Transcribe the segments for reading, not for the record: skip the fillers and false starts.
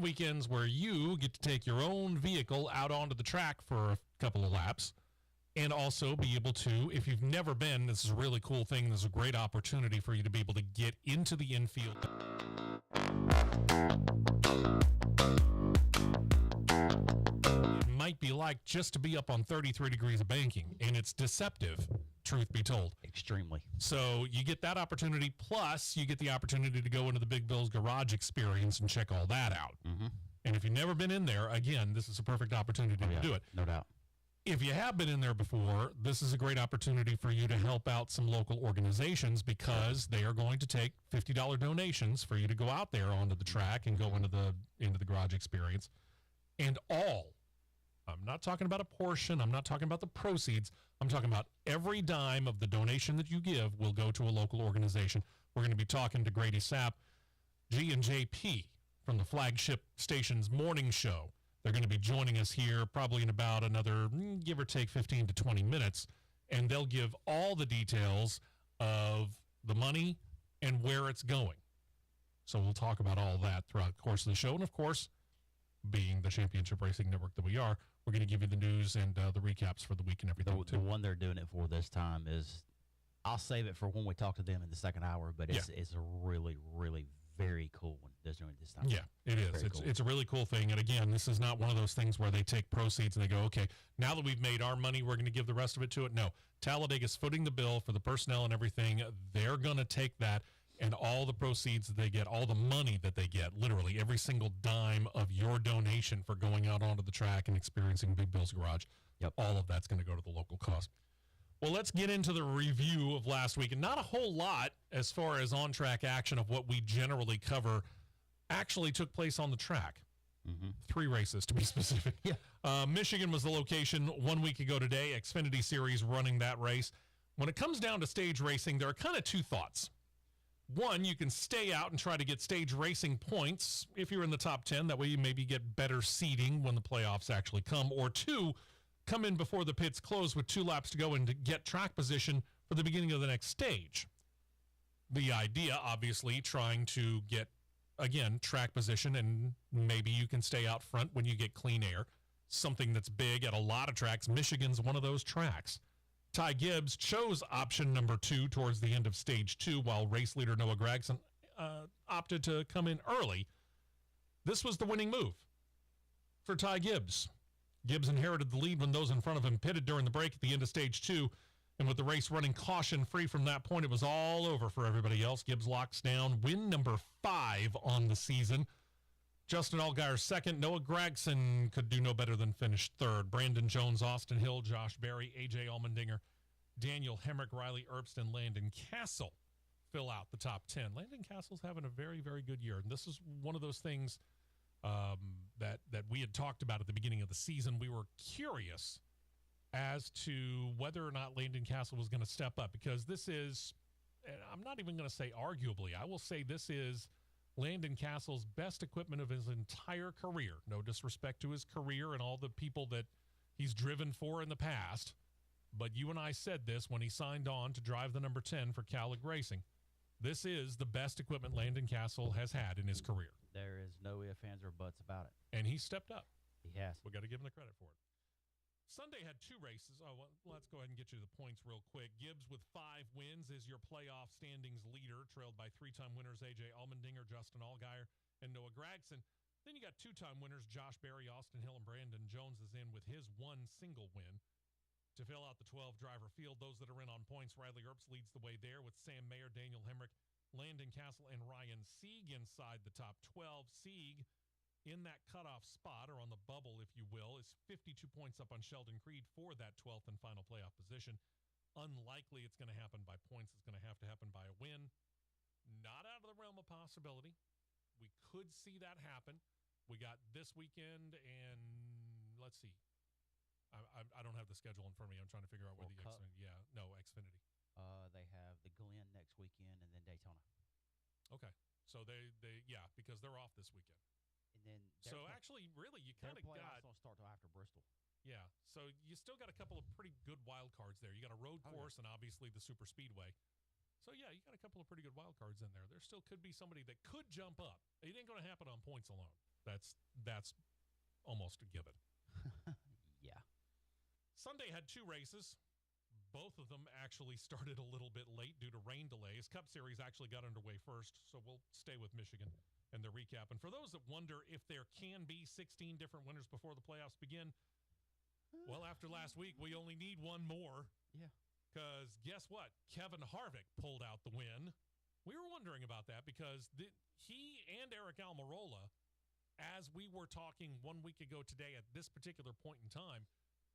weekends where you get to take your own vehicle out onto the track for a couple of laps and also be able to, if you've never been, this is a really cool thing. This is a great opportunity for you to be able to get into the infield. It might be like just to be up on 33 degrees of banking, and it's deceptive, truth be told. Extremely. So you get that opportunity, plus you get the opportunity to go into the Big Bill's Garage experience and check all that out. Mm-hmm. And if you've never been in there, again, this is a perfect opportunity to do it. No doubt. If you have been in there before, this is a great opportunity for you to help out some local organizations because they are going to take $50 donations for you to go out there onto the track and go into the garage experience. And I'm not talking about a portion, I'm not talking about the proceeds, I'm talking about every dime of the donation that you give will go to a local organization. We're going to be talking to Grady Sapp, G&JP from the flagship station's morning show. They're going to be joining us here probably in about another, give or take, 15 to 20 minutes, and they'll give all the details of the money and where it's going. So we'll talk about all that throughout the course of the show. And, of course, being the Championship Racing Network that we are, we're going to give you the news and the recaps for the week and everything, The one they're doing it for this time is, I'll save it for when we talk to them in the second hour, but it's a really, really very cool one they're doing this time. Yeah, it is. It's a really cool thing. And again, this is not one of those things where they take proceeds and they go, okay, now that we've made our money, we're going to give the rest of it to it. No, Talladega's footing the bill for the personnel and everything. They're going to take that and all the proceeds that they get, all the money that they get, literally every single dime of your donation for going out onto the track and experiencing Big Bill's Garage. Yep. All of that's going to go to the local cause. Well, let's get into the review of last week. And not a whole lot as far as on-track action of what we generally cover actually took place on the track. Mm-hmm. 3 races, to be specific. Yeah. Michigan was the location 1 week ago today. Xfinity Series running that race. When it comes down to stage racing, there are kind of 2 thoughts. One, you can stay out and try to get stage racing points if you're in the top 10. That way you maybe get better seeding when the playoffs actually come. Or 2, come in before the pits close with 2 laps to go and to get track position for the beginning of the next stage. The idea, obviously, trying to get, again, track position, and maybe you can stay out front when you get clean air. Something that's big at a lot of tracks. Michigan's one of those tracks. Ty Gibbs chose option number 2 towards the end of stage 2, while race leader Noah Gregson opted to come in early. This was the winning move for Ty Gibbs. Gibbs inherited the lead when those in front of him pitted during the break at the end of stage 2. And with the race running caution-free from that point, it was all over for everybody else. Gibbs locks down win number 5 on the season. Justin Allgaier second. Noah Gregson could do no better than finish third. Brandon Jones, Austin Hill, Josh Berry, A.J. Allmendinger, Daniel Hemrick, Riley Erbst, and Landon Castle fill out the top 10. Landon Castle's having a very, very good year. And this is one of those things that we had talked about at the beginning of the season. We were curious as to whether or not Landon Castle was going to step up, because this is, and I'm not even going to say arguably, I will say this is Landon Castle's best equipment of his entire career. No disrespect to his career and all the people that he's driven for in the past, but you and I said this when he signed on to drive the number 10 for Calic Racing. This is the best equipment Landon Castle has had in his career. There is no ifs, ands, or buts about it. And he stepped up. He has. We got to give him the credit for it. Sunday had 2 races. Oh, well, let's go ahead and get you the points real quick. Gibbs with 5 wins is your playoff standings leader, trailed by 3-time winners A.J. Allmendinger, Justin Allgaier, and Noah Gregson. Then you got 2-time winners Josh Berry, Austin Hill, and Brandon Jones is in with his 1 single win. To fill out the 12-driver field, those that are in on points, Riley Erbst leads the way there with Sam Mayer, Daniel Hemrick, Landon Castle, and Ryan Sieg inside the top 12. Sieg, in that cutoff spot, or on the bubble, if you will, is 52 points up on Sheldon Creed for that 12th and final playoff position. Unlikely it's going to happen by points. It's going to happen by a win. Not out of the realm of possibility. We could see that happen. We got this weekend, and let's see. I don't have the schedule in front of me. I'm trying to figure out where the Xfinity. They have the Glen next weekend and then Daytona. Okay. So they because they're off this weekend. And then actually, really, you kind of got. Don't start till after Bristol. Yeah. So you still got a couple of pretty good wild cards there. You got a road course and obviously the super speedway. So yeah, you got a couple of pretty good wild cards in there. There still could be somebody that could jump up. It ain't going to happen on points alone. That's almost a given. Yeah. Sunday had 2 races. Both of them actually started a little bit late due to rain delays. Cup Series actually got underway first, so we'll stay with Michigan and the recap. And for those that wonder if there can be 16 different winners before the playoffs begin, well, after last week, we only need one more. Yeah. Because guess what? Kevin Harvick pulled out the win. We were wondering about that because he and Eric Almirola, as we were talking 1 week ago today at this particular point in time,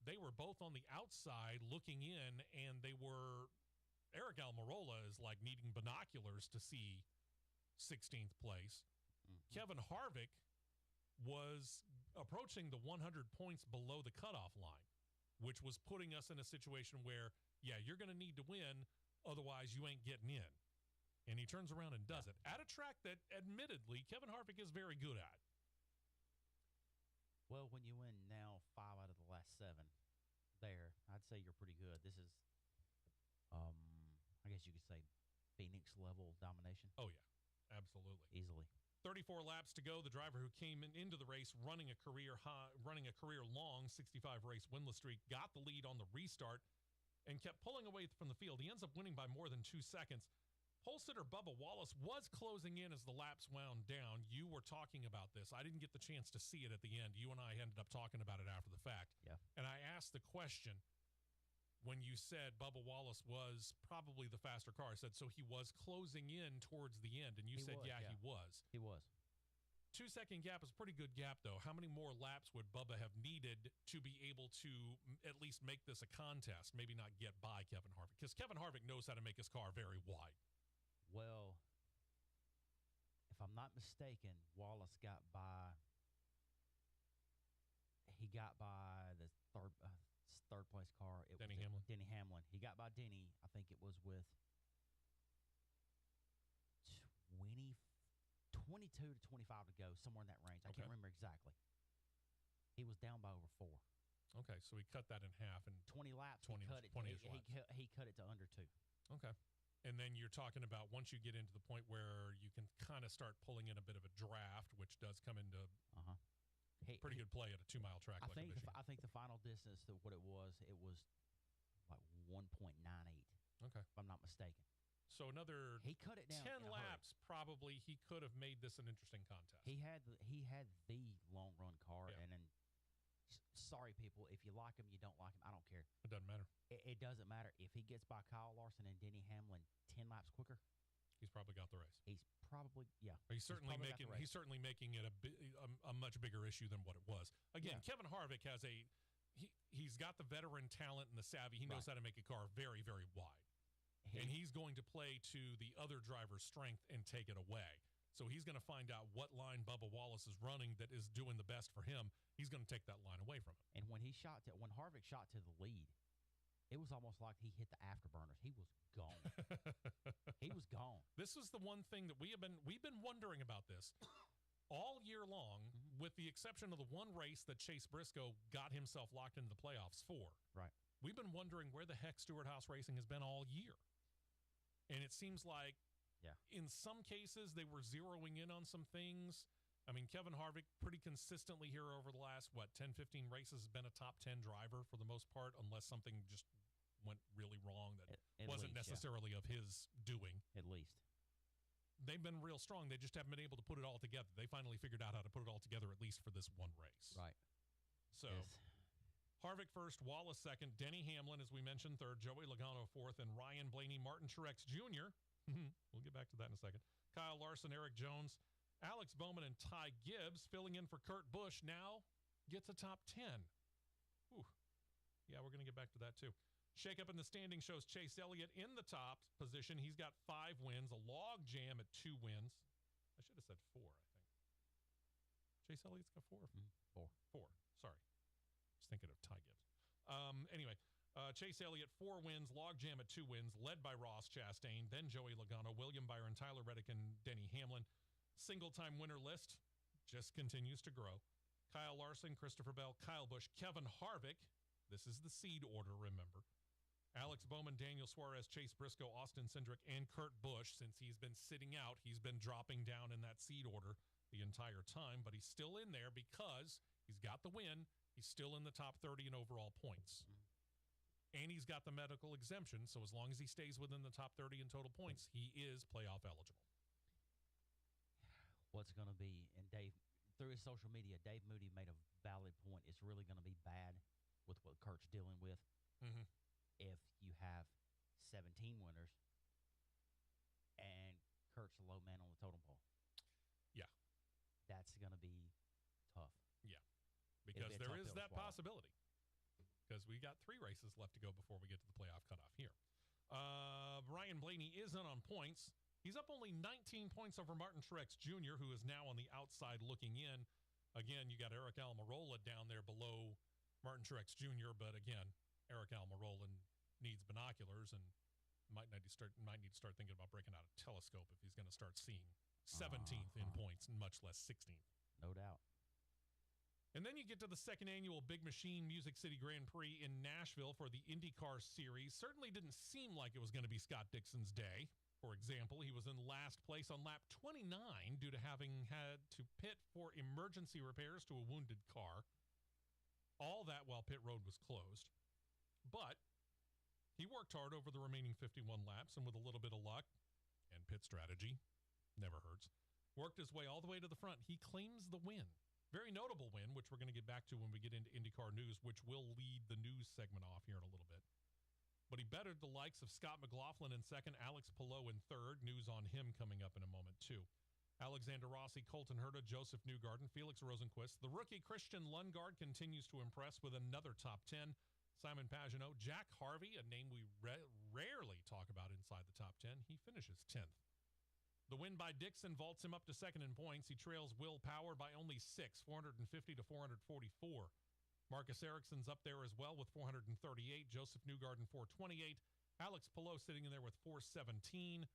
they were both on the outside looking in, and Eric Almirola is like needing binoculars to see 16th place. Mm-hmm. Kevin Harvick was approaching the 100 points below the cutoff line, which was putting us in a situation where, yeah, you're going to need to win, otherwise you ain't getting in. And he turns around and does it at a track that, admittedly, Kevin Harvick is very good at. Well, when you win now 5 out of the last 7 there, I'd say you're pretty good. This is, I guess you could say, Phoenix-level domination. Oh, yeah, absolutely. Easily. 34 laps to go. The driver who came into the race running a career-long 65-race winless streak got the lead on the restart and kept pulling away from the field. He ends up winning by more than 2 seconds. Pole sitter Bubba Wallace was closing in as the laps wound down. You were talking about this. I didn't get the chance to see it at the end. You and I ended up talking about it after the fact. Yeah. And I asked the question when you said Bubba Wallace was probably the faster car. I said, so he was closing in towards the end. And you said, yeah, he was. He was. 2-second gap is a pretty good gap, though. How many more laps would Bubba have needed to be able to at least make this a contest? Maybe not get by Kevin Harvick. Because Kevin Harvick knows how to make his car very wide. Well, if I'm not mistaken, Wallace got by. He got by the third place car. Denny Hamlin. Denny Hamlin. He got by Denny. I think it was with 22 to 25 to go, somewhere in that range. I can't remember exactly. He was down by over 4. Okay, so he cut that in half and 20 laps. 20 laps. He cut it to under 2. Okay. And then you're talking about once you get into the point where you can kind of start pulling in a bit of a draft, which does come into pretty good play at a 2-mile track. I think the final distance, what it was like 1.98. Okay. If I'm not mistaken. So another he cut it down 10 laps, probably he could have made this an interesting contest. He had the long run car, and then sorry people, if you like him, you don't like him, I don't care. It doesn't matter. It doesn't matter. If he gets by Kyle Larson and Denny Hamlin 10 laps quicker, he's probably got the race. He's probably He's certainly making it a much bigger issue than what it was. Again, Kevin Harvick has he's got the veteran talent and the savvy. He knows how to make a car very, very wide. And he's going to play to the other driver's strength and take it away. So he's going to find out what line Bubba Wallace is running that is doing the best for him. He's going to take that line away from him. And when Harvick shot to the lead, it was almost like he hit the afterburners. He was gone. He was gone. This is the one thing that we've been wondering about this all year long, with the exception of the one race that Chase Briscoe got himself locked into the playoffs for. Right. We've been wondering where the heck Stewart House Racing has been all year. And it seems like in some cases they were zeroing in on some things. I mean, Kevin Harvick pretty consistently here over the last, 10, 15 races has been a top 10 driver for the most part, unless something just went really wrong that wasn't necessarily of his doing. At least. They've been real strong. They just haven't been able to put it all together. They finally figured out how to put it all together, at least for this one race. Right. So Harvick first, Wallace second, Denny Hamlin, as we mentioned, third, Joey Logano fourth, and Ryan Blaney, Martin Truex Jr. We'll get back to that in a second. Kyle Larson, Eric Jones, Alex Bowman, and Ty Gibbs filling in for Kurt Busch now gets a top 10. Whew. Yeah, we're going to get back to that too. Shake up in the standing shows Chase Elliott in the top position. He's got 5 wins, a log jam at 2 wins. I should have said 4, I think. Chase Elliott's got 4? 4. Sorry. Just thinking of Ty Gibbs. Anyway, Chase Elliott, 4 wins, log jam at 2 wins, led by Ross Chastain, then Joey Logano, William Byron, Tyler Reddick, and Denny Hamlin. Single-time winner list just continues to grow. Kyle Larson, Christopher Bell, Kyle Busch, Kevin Harvick. This is the seed order, remember. Alex Bowman, Daniel Suarez, Chase Briscoe, Austin Cindric, and Kurt Busch. Since he's been sitting out, he's been dropping down in that seed order. the entire time, but he's still in there because he's got the win. He's still in the top 30 in overall points. And he's got the medical exemption, so as long as he stays within the top 30 in total points, he is playoff eligible. What's going to be, and Dave, through his social media, Dave Moody made a valid point. It's really going to be bad with what Kurt's dealing with if you have 17 winners and Kurt's a low man on the totem pole. Yeah. That's going to be tough. Yeah, because there is that possibility. Because we got 3 races left to go before we get to the playoff cutoff here. Ryan Blaney isn't on points. He's up only 19 points over Martin Truex Jr., who is now on the outside looking in. Again, you got Eric Almirola down there below Martin Truex Jr., but again, Eric Almirola needs binoculars and might need to start thinking about breaking out a telescope if he's going to start seeing 17th in points and much less 16th. No doubt. And then you get to the second annual Big Machine Music City Grand Prix in Nashville for the Indycar Series. Certainly didn't seem like it was going to be Scott Dixon's day. For example, he was in last place on lap 29 due to having had to pit for emergency repairs to a wounded car. All that while pit road was closed. But he worked hard over the remaining 51 laps, and with a little bit of luck and pit strategy, never hurts, worked his way all the way to the front. He claims the win. Very notable win, which we're going to get back to when we get into IndyCar news, which will lead the news segment off here in a little bit. But he bettered the likes of Scott McLaughlin in second, Alex Palou in third. News on him coming up in a moment, too. Alexander Rossi, Colton Herta, Joseph Newgarden, Felix Rosenquist. The rookie Christian Lundgaard continues to impress with another top 10. Simon Pagenaud, Jack Harvey, a name we rarely talk about inside the top 10. He finishes 10th. The win by Dixon vaults him up to second in points. He trails Will Power by only 6, 450 to 444. Marcus Ericsson's up there as well with 438. Joseph Newgarden, 428. Alex Palou sitting in there with 417.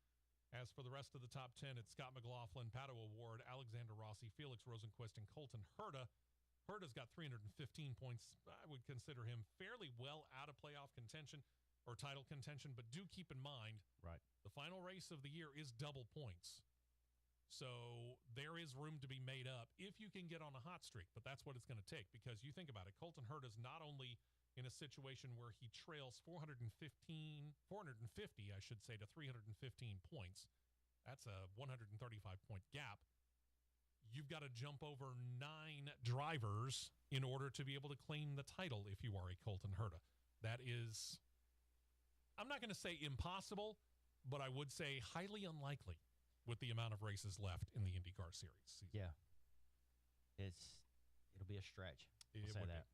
As for the rest of the top 10, it's Scott McLaughlin, Pato O'Ward, Alexander Rossi, Felix Rosenquist, and Colton Herta. Herta's got 315 points. I would consider him fairly well out of playoff contention or title contention, but do keep in mind, right, the final race of the year is double points. So there is room to be made up if you can get on a hot streak, but that's what it's going to take, because you think about it, Colton Herta is not only in a situation where he trails 450, I should say, to 315 points. That's a 135-point gap. You've got to jump over 9 drivers in order to be able to claim the title if you are a Colton Herta. That is, I'm not going to say impossible, but I would say highly unlikely with the amount of races left in the IndyCar Series. Yeah. It'll be a stretch. We'll say that.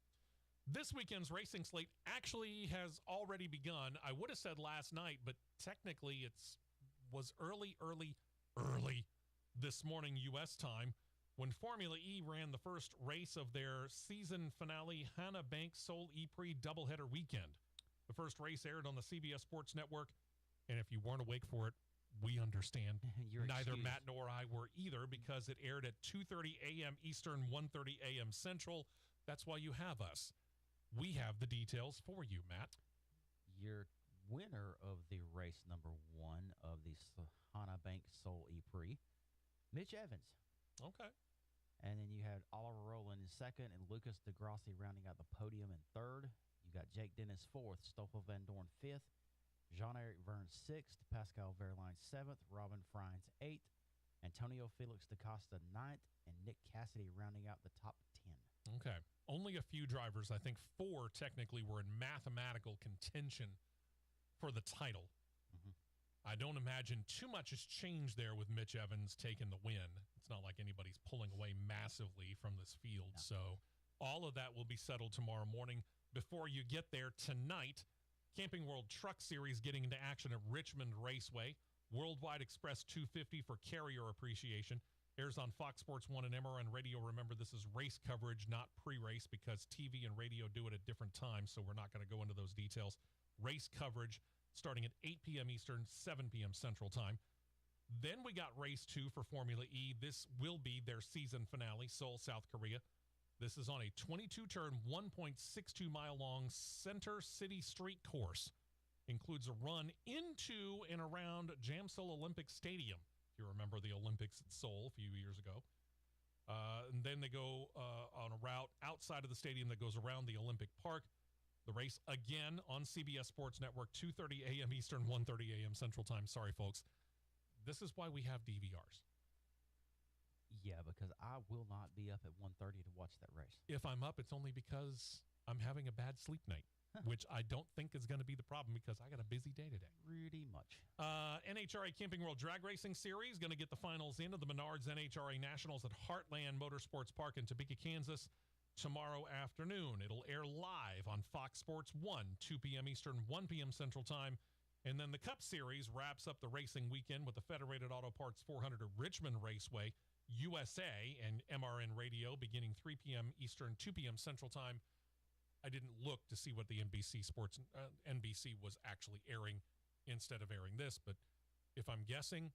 This weekend's racing slate actually has already begun. I would have said last night, but technically it was early this morning U.S. time when Formula E ran the first race of their season finale Hannah Banks Seoul E-Prix doubleheader weekend. The first race aired on the CBS Sports Network, and if you weren't awake for it, we understand. Neither Matt nor I were either, because it aired at 2:30 a.m. Eastern, 1:30 a.m. Central. That's why you have us. We have the details for you, Matt. Your winner of the race number 1 of the Hannah Banks Seoul E-Prix, Mitch Evans. Okay. And then you had Oliver Rowland in second and Lucas DeGrassi rounding out the podium in third. You got Jake Dennis fourth, Stoffel Van Dorn fifth, Jean-Eric Verne sixth, Pascal Wehrlein seventh, Robin Friends eighth, Antonio Felix da Costa ninth, and Nick Cassidy rounding out the top 10. Okay. Only a few drivers, I think 4 technically, were in mathematical contention for the title. Mm-hmm. I don't imagine too much has changed there with Mitch Evans taking the win. It's not like anybody's pulling away massively from this field. No. So all of that will be settled tomorrow morning. Before you get there tonight, Camping World Truck Series getting into action at Richmond Raceway. Worldwide Express 250 for carrier appreciation. Airs on Fox Sports 1 and MRN Radio. Remember, this is race coverage, not pre-race, because TV and radio do it at different times, so we're not going to go into those details. Race coverage starting at 8 p.m. Eastern, 7 p.m. Central Time. Then we got Race 2 for Formula E. This will be their season finale, Seoul, South Korea. This is on a 22-turn, 1.62-mile-long Center City Street course. Includes a run into and around Jamsil Olympic Stadium. If you remember the Olympics at Seoul a few years ago. And then they go on a route outside of the stadium that goes around the Olympic Park. The race again on CBS Sports Network, 2:30 a.m. Eastern, 1:30 a.m. Central Time. Sorry, folks. This is why we have DVRs. Yeah, because I will not be up at 1:30 to watch that race. If I'm up, it's only because I'm having a bad sleep night, which I don't think is going to be the problem because I got a busy day today. Pretty much. NHRA Camping World Drag Racing Series going to get the finals in of the Menards NHRA Nationals at Heartland Motorsports Park in Topeka, Kansas tomorrow afternoon. It'll air live on Fox Sports 1, 2 p.m. Eastern, 1 p.m. Central Time. And then the Cup Series wraps up the racing weekend with the Federated Auto Parts 400 at Richmond Raceway, USA, and MRN Radio beginning 3 p.m. Eastern, 2 p.m. Central Time. I didn't look to see what the NBC was actually airing instead of airing this, but if I'm guessing,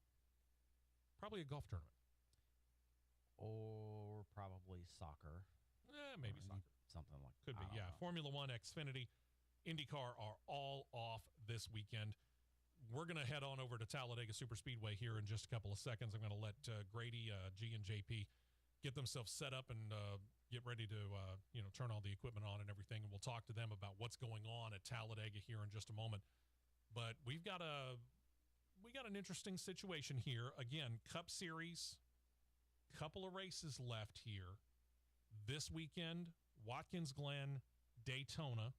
probably a golf tournament. Or probably soccer. Maybe soccer. Something like that. Could be, yeah. Formula One, Xfinity, Indycar are all off this weekend. We're going to head on over to Talladega Superspeedway here in just a couple of seconds. I'm going to let Grady, G, and JP get themselves set up and get ready to, turn all the equipment on and everything. And we'll talk to them about what's going on at Talladega here in just a moment. But we got an interesting situation here. Again, Cup Series, couple of races left here. This weekend, Watkins Glen, Daytona.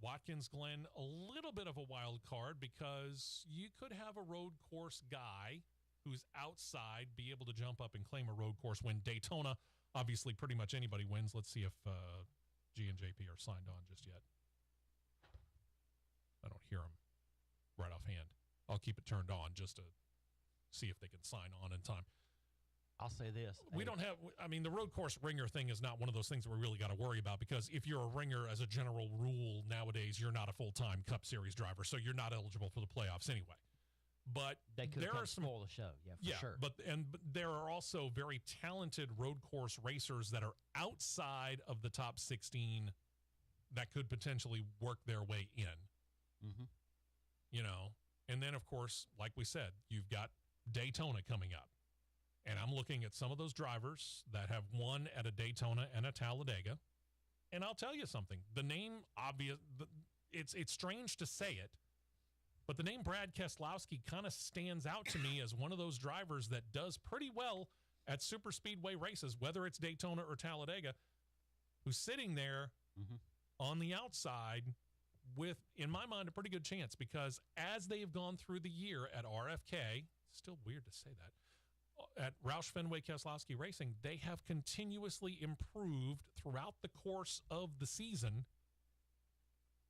Watkins Glen, a little bit of a wild card because you could have a road course guy who's outside be able to jump up and claim a road course win. Daytona, obviously, pretty much anybody wins. Let's see if G and JP are signed on just yet. I don't hear them right offhand. I'll keep it turned on just to see if they can sign on in time. I'll say this. We don't have, the road course ringer thing is not one of those things that we really got to worry about because if you're a ringer as a general rule nowadays, you're not a full-time Cup Series driver, so you're not eligible for the playoffs anyway. But they could spoil the show, for sure. But there are also very talented road course racers that are outside of the top 16 that could potentially work their way in. Mm-hmm. And then, of course, like we said, you've got Daytona coming up. And I'm looking at some of those drivers that have won at a Daytona and a Talladega. And I'll tell you something. The name, it's strange to say it, but the name Brad Keselowski kind of stands out to me as one of those drivers that does pretty well at super speedway races, whether it's Daytona or Talladega, who's sitting there on the outside with, in my mind, a pretty good chance because as they've gone through the year at RFK, still weird to say that, at Roush Fenway Keselowski Racing, they have continuously improved throughout the course of the season.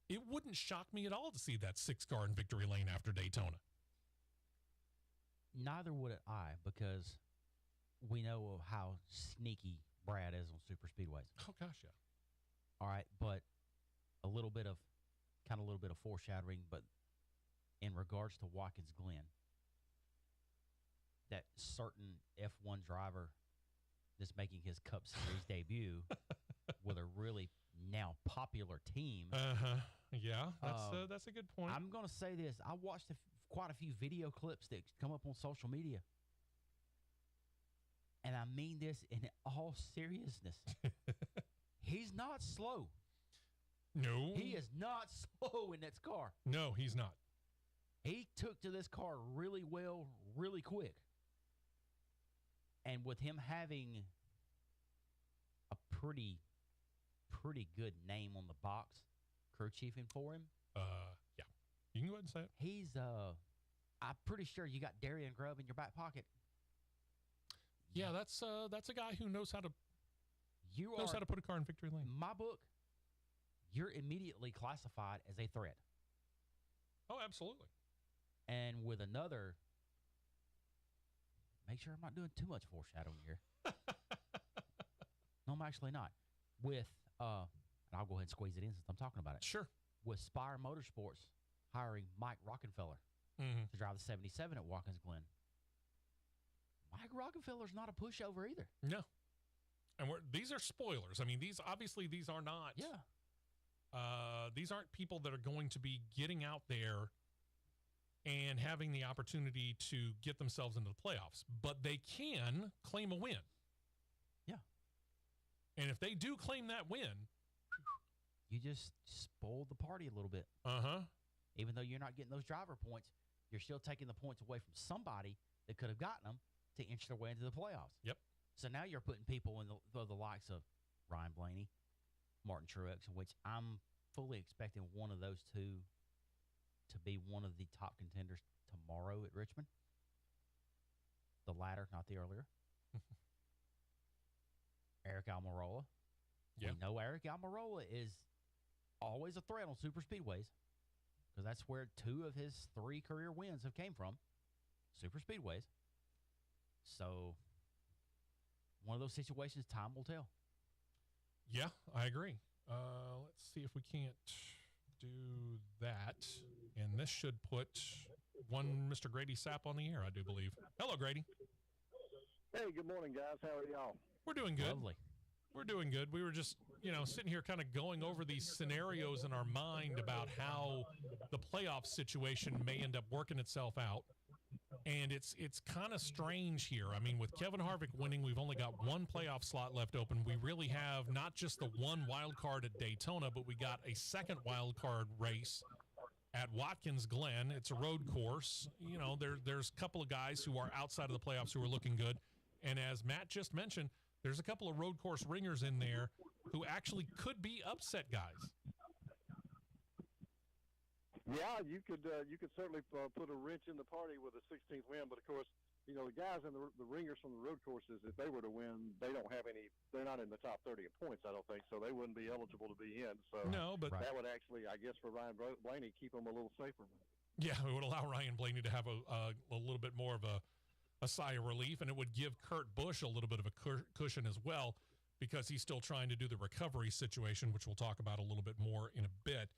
It wouldn't shock me at all to see that 6-car in victory lane after Daytona. Neither would I, because we know how sneaky Brad is on super speedways. Oh gosh, yeah. All right, but a little bit of foreshadowing, but in regards to Watkins Glen, that certain F1 driver that's making his Cup Series debut with a really now popular team. Yeah, that's a good point. I'm going to say this. I watched quite a few video clips that come up on social media. And I mean this in all seriousness. He's not slow. No. He is not slow in that car. No, he's not. He took to this car really well, really quick. And with him having a pretty good name on the box, crew chiefing for him. Yeah. You can go ahead and say it. He's, I'm pretty sure you got Darien Grubb in your back pocket. Yeah, that's a guy who knows how to put a car in victory lane. My book, you're immediately classified as a threat. Oh, absolutely. And with another, make sure I'm not doing too much foreshadowing here. No, I'm actually not. With, and I'll go ahead and squeeze it in since I'm talking about it. Sure. With Spire Motorsports hiring Mike Rockenfeller to drive the 77 at Watkins Glen. Mike Rockefeller's not a pushover either. No. And these are spoilers. I mean, these are not. Yeah. These aren't people that are going to be getting out there and having the opportunity to get themselves into the playoffs, but they can claim a win. And if they do claim that win, you just spoiled the party a little bit. Even though you're not getting those driver points, you're still taking the points away from somebody that could have gotten them to inch their way into the playoffs. Yep. So now you're putting people in the likes of Ryan Blaney, Martin Truex, which I'm fully expecting one of those two to be one of the top contenders tomorrow at Richmond. The latter, not the earlier. Eric Almirola. Yeah. We know Eric Almirola is always a threat on super speedways because that's where 2 of his 3 career wins have came from, super speedways. So one of those situations, time will tell. Yeah, I agree. Let's see if we can't do that. And this should put one Mr. Grady Sapp on the air, I do believe. Hello, Grady. Hey, good morning, guys. How are y'all? We're doing good. Lovely. We're doing good. We were just, sitting here kind of going over these scenarios in our mind about how the playoff situation may end up working itself out. And it's kind of strange here. I mean, with Kevin Harvick winning, we've only got one playoff slot left open. We really have not just the one wild card at Daytona, but we got a second wild card race at Watkins Glen. It's a road course. There's a couple of guys who are outside of the playoffs who are looking good. And as Matt just mentioned, there's a couple of road course ringers in there who actually could be upset guys. Yeah, you could certainly put a wrench in the party with a 16th win, but of course, the guys in the ringers from the road courses, if they were to win, they're not in the top 30 in points, I don't think, so they wouldn't be eligible to be in. So no, but that would actually, I guess, for Ryan Blaney, keep them a little safer. Yeah, it would allow Ryan Blaney to have a little bit more of a sigh of relief, and it would give Kurt Busch a little bit of a cushion as well, because he's still trying to do the recovery situation, which we'll talk about a little bit more in a bit.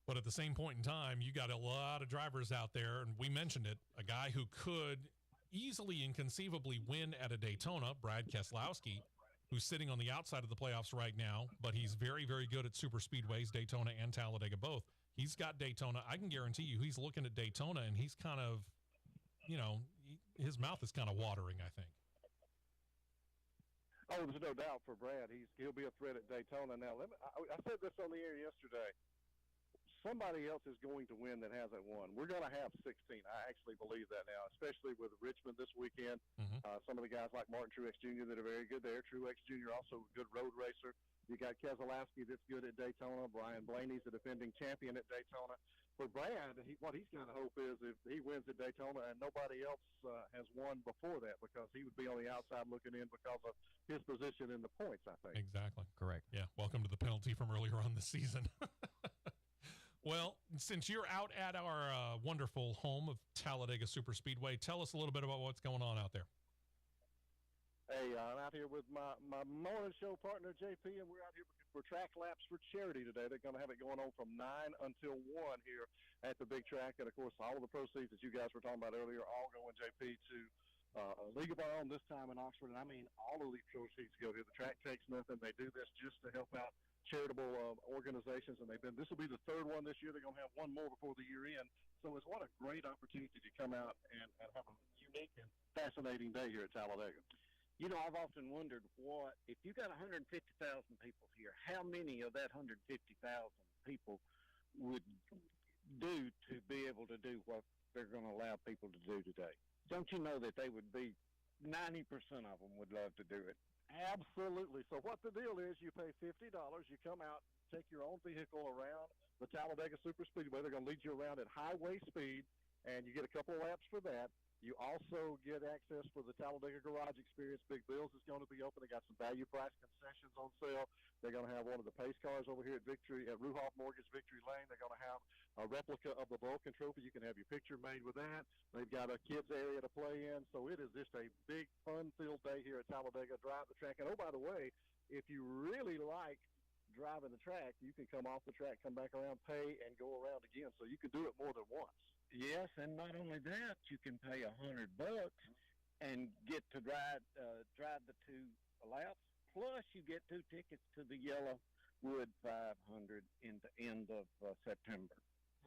But at the same point in time, you got a lot of drivers out there, and we mentioned it, a guy who could easily and conceivably win at a Daytona, Brad Keselowski, who's sitting on the outside of the playoffs right now, but he's very, very good at super speedways, Daytona and Talladega both. He's got Daytona. I can guarantee you he's looking at Daytona, and he's kind of, his mouth is kind of watering, I think. Oh, there's no doubt for Brad. He'll be a threat at Daytona. Now, I said this on the air yesterday. Somebody else is going to win that hasn't won. We're going to have 16. I actually believe that now, especially with Richmond this weekend. Some of the guys like Martin Truex Jr. that are very good there. Truex Jr. also a good road racer. You got Keselowski that's good at Daytona. Brian Blaney's the defending champion at Daytona. For Brad, what he's going to hope is if he wins at Daytona and nobody else has won before that, because he would be on the outside looking in because of his position in the points, I think. Exactly. Correct. Yeah, welcome to the penalty from earlier on this season. Well, since you're out at our wonderful home of Talladega Superspeedway, tell us a little bit about what's going on out there. Hey, I'm out here with my morning show partner, JP, and we're out here for track laps for charity today. They're going to have it going on from 9 until 1 here at the big track. And, of course, all of the proceeds that you guys were talking about earlier all going, JP, to a League of Our Own this time in Oxford. And, I mean, all of these proceeds go here. The track takes nothing. They do this just to help out charitable organizations, and this will be the third one this year. They're going to have one more before the year end. So it's what a great opportunity to come out and have a unique and fascinating day here at Talladega. I've often wondered if you got 150,000 people here, how many of that 150,000 people would do to be able to do what they're going to allow people to do today? Don't you know that they would be 90% of them would love to do it? Absolutely. So what the deal is, you pay $50, you come out, take your own vehicle around the Talladega Superspeedway. They're going to lead you around at highway speed, and you get a couple of laps for that. You also get access for the Talladega Garage Experience. Big Bill's is going to be open. They got some value price concessions on sale. They're going to have one of the pace cars over here at Ruhoff Mortgage Victory Lane. They're going to have a replica of the Vulcan Trophy. You can have your picture made with that. They've got a kids area to play in. So it is just a big, fun-filled day here at Talladega. Drive the track. And, oh, by the way, if you really like driving the track, you can come off the track, come back around, pay, and go around again. So you can do it more than once. Yes, and not only that, you can pay $100 and get to drive the 2 laps. Plus, you get 2 tickets to the Yellowwood 500 in the end of September.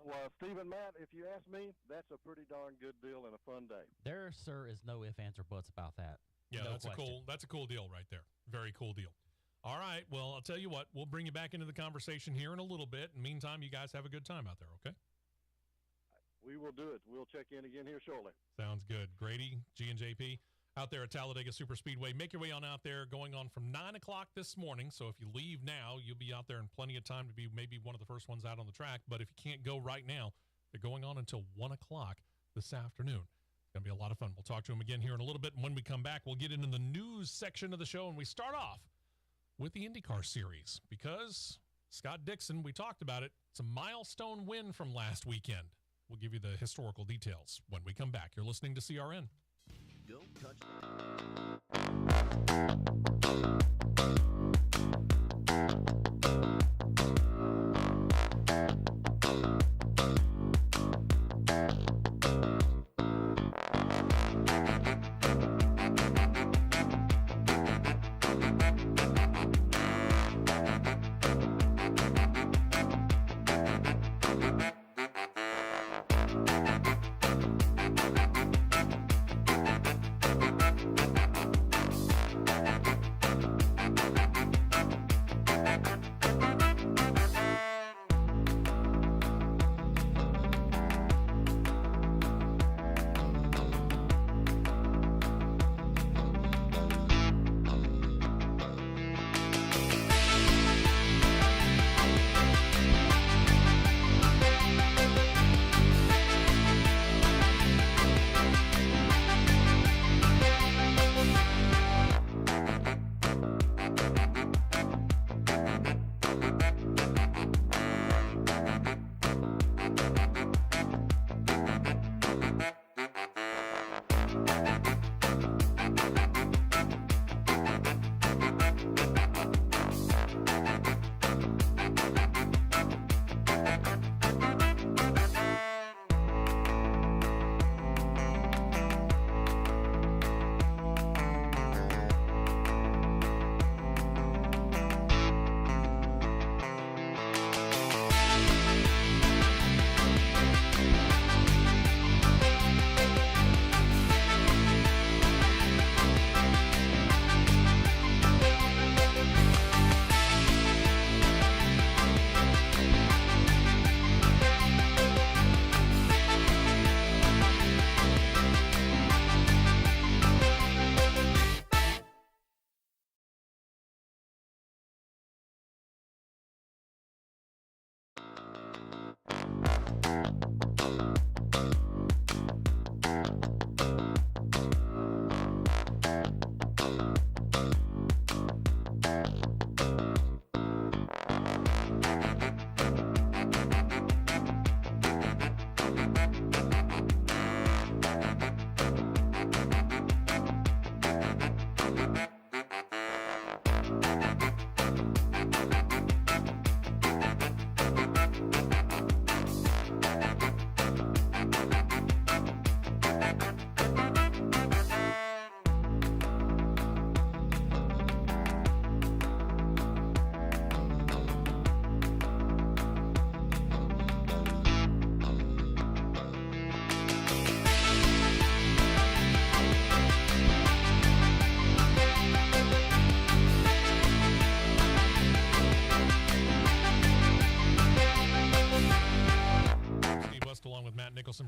Well, Steve and Matt, if you ask me, that's a pretty darn good deal and a fun day. There, sir, is no ifs, ands, or buts about that. Yeah, no that's question. a cool deal right there. Very cool deal. All right. Well, I'll tell you what. We'll bring you back into the conversation here in a little bit. In the meantime, you guys have a good time out there, okay? We will do it. We'll check in again here shortly. Sounds good. Grady, G and JP, out there at Talladega Superspeedway. Make your way on out there, going on from 9 o'clock this morning. So if you leave now, you'll be out there in plenty of time to be maybe one of the first ones out on the track. But if you can't go right now, they're going on until 1 o'clock this afternoon. It's going to be a lot of fun. We'll talk to them again here in a little bit. And when we come back, we'll get into the news section of the show. And we start off with the Indycar series because Scott Dixon, we talked about it. It's a milestone win from last weekend. We'll give you the historical details when we come back. You're listening to CRN. Don't touch.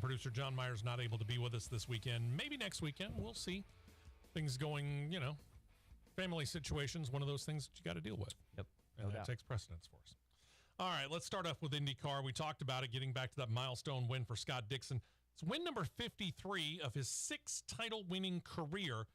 Producer John Meyer's not able to be with us this weekend. Maybe next weekend. We'll see. Things going, family situations, one of those things that you got to deal with. Yep. And that takes precedence for us. All right, let's start off with IndyCar. We talked about it, getting back to that milestone win for Scott Dixon. It's win number 53 of his 6th title-winning career.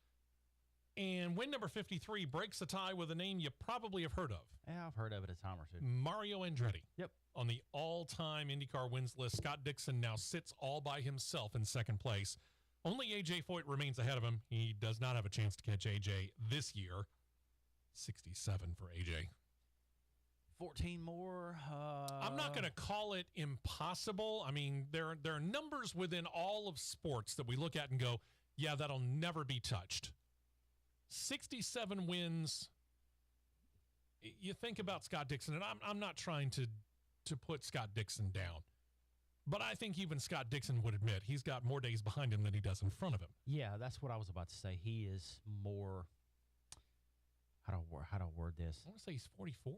And win number 53 breaks a tie with a name you probably have heard of. Yeah, I've heard of it a time or two. Mario Andretti. Yep. On the all-time IndyCar wins list, Scott Dixon now sits all by himself in second place. Only A.J. Foyt remains ahead of him. He does not have a chance to catch A.J. this year. 67 for A.J. 14 more. I'm not going to call it impossible. I mean, there are numbers within all of sports that we look at and go, yeah, that'll never be touched. 67 wins. You think about Scott Dixon, and I'm not trying to put Scott Dixon down, but I think even Scott Dixon would admit he's got more days behind him than he does in front of him. Yeah, that's what I was about to say. He is more how do I word this? I want to say he's 44.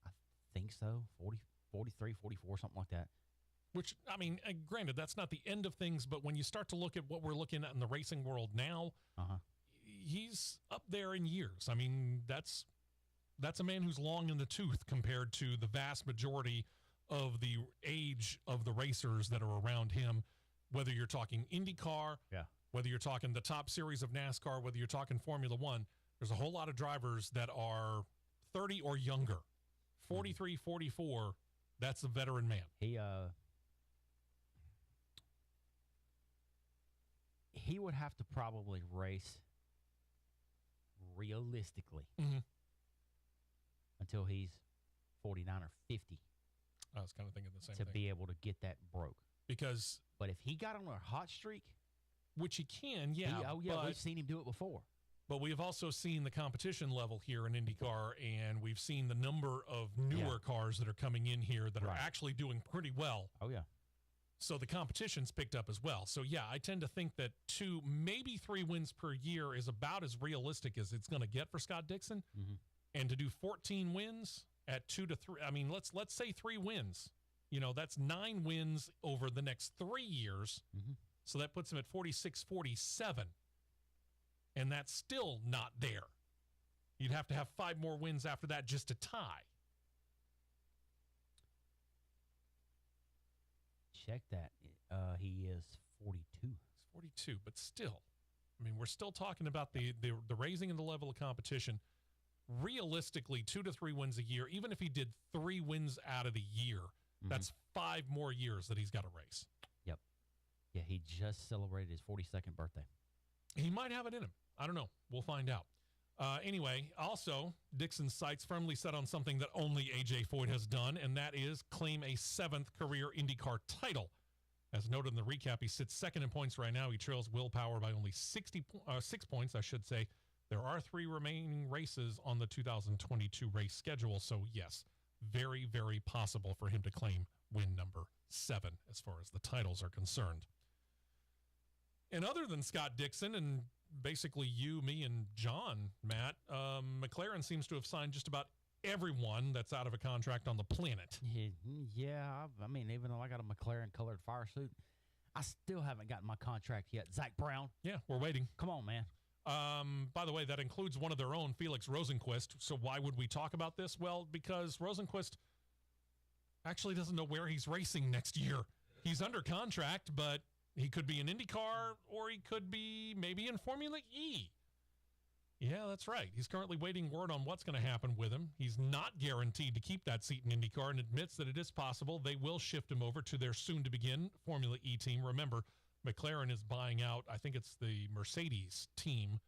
I think so. 40, 43, 44, something like that. Which, I mean, granted, that's not the end of things, but when you start to look at what we're looking at in the racing world now, he's up there in years. I mean, that's a man who's long in the tooth compared to the vast majority of the age of the racers that are around him, whether you're talking Indycar, whether you're talking the top series of NASCAR, whether you're talking Formula One. There's a whole lot of drivers that are 30 or younger. 43, 44, that's a veteran man. He would have to probably race realistically until he's 49 or 50. I was kind of thinking the same to thing. be able to get that broke. But if he got on a hot streak, which he can, we've seen him do it before. But we have also seen the competition level here in IndyCar, and we've seen the number of newer cars that are coming in here that are actually doing pretty well. Oh, yeah. So the competition's picked up as well. So, yeah, I tend to think that 2, maybe 3 wins per year is about as realistic as it's going to get for Scott Dixon. And to do 14 wins at 2 to 3, I mean, let's say 3 wins. You know, that's 9 wins over the next 3 years. So that puts him at 46, 47. And that's still not there. You'd have to have 5 more wins after that just to tie. Check that. He is 42. He's 42, but still. I mean, we're still talking about the raising in the level of competition. Realistically, 2 to 3 wins a year, even if he did 3 wins out of the year, that's 5 more years that he's got to race. Yep. Yeah, he just celebrated his 42nd birthday. He might have it in him. I don't know. We'll find out. Anyway, also, Dixon's sights firmly set on something that only A.J. Foyt has done, and that is claim a 7th career IndyCar title. As noted in the recap, he sits second in points right now. He trails Will Power by only 6 points, I should say. There are 3 remaining races on the 2022 race schedule, so yes, very, very possible for him to claim win number 7 as far as the titles are concerned. And other than Scott Dixon and basically you, me, and John, Matt, McLaren seems to have signed just about everyone that's out of a contract on the planet. Yeah, I mean, even though I got a McLaren-colored fire suit, I still haven't gotten my contract yet. Zach Brown. Yeah, we're waiting. Come on, man. By the way, that includes one of their own, Felix Rosenquist. So why would we talk about this? Well, because Rosenquist actually doesn't know where he's racing next year. He's under contract, but he could be in IndyCar or he could be maybe in Formula E. Yeah, that's right. He's currently waiting word on what's going to happen with him. He's not guaranteed to keep that seat in IndyCar and admits that it is possible they will shift him over to their soon-to-begin Formula E team. Remember, McLaren is buying out, I think it's the Mercedes team.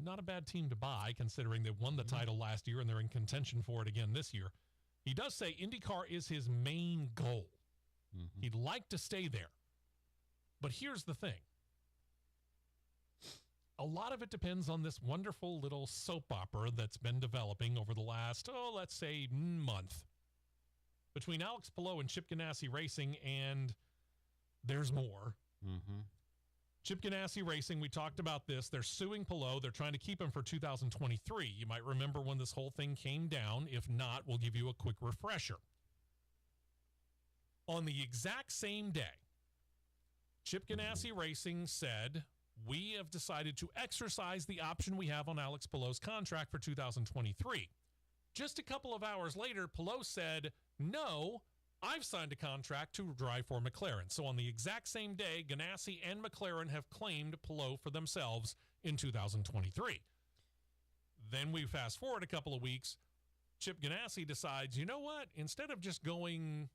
Not a bad team to buy, considering they won the title last year and they're in contention for it again this year. He does say IndyCar is his main goal. He'd like to stay there. But here's the thing. A lot of it depends on this wonderful little soap opera that's been developing over the last, let's say, month. Between Alex Palou and Chip Ganassi Racing, and there's more. Chip Ganassi Racing, we talked about this. They're suing Palou. They're trying to keep him for 2023. You might remember when this whole thing came down. If not, we'll give you a quick refresher. On the exact same day, Chip Ganassi Racing said, we have decided to exercise the option we have on Alex Palou's contract for 2023. Just a couple of hours later, Palou said, no, I've signed a contract to drive for McLaren. So on the exact same day, Ganassi and McLaren have claimed Palou for themselves in 2023. Then we fast forward a couple of weeks. Chip Ganassi decides, you know what? Instead of just going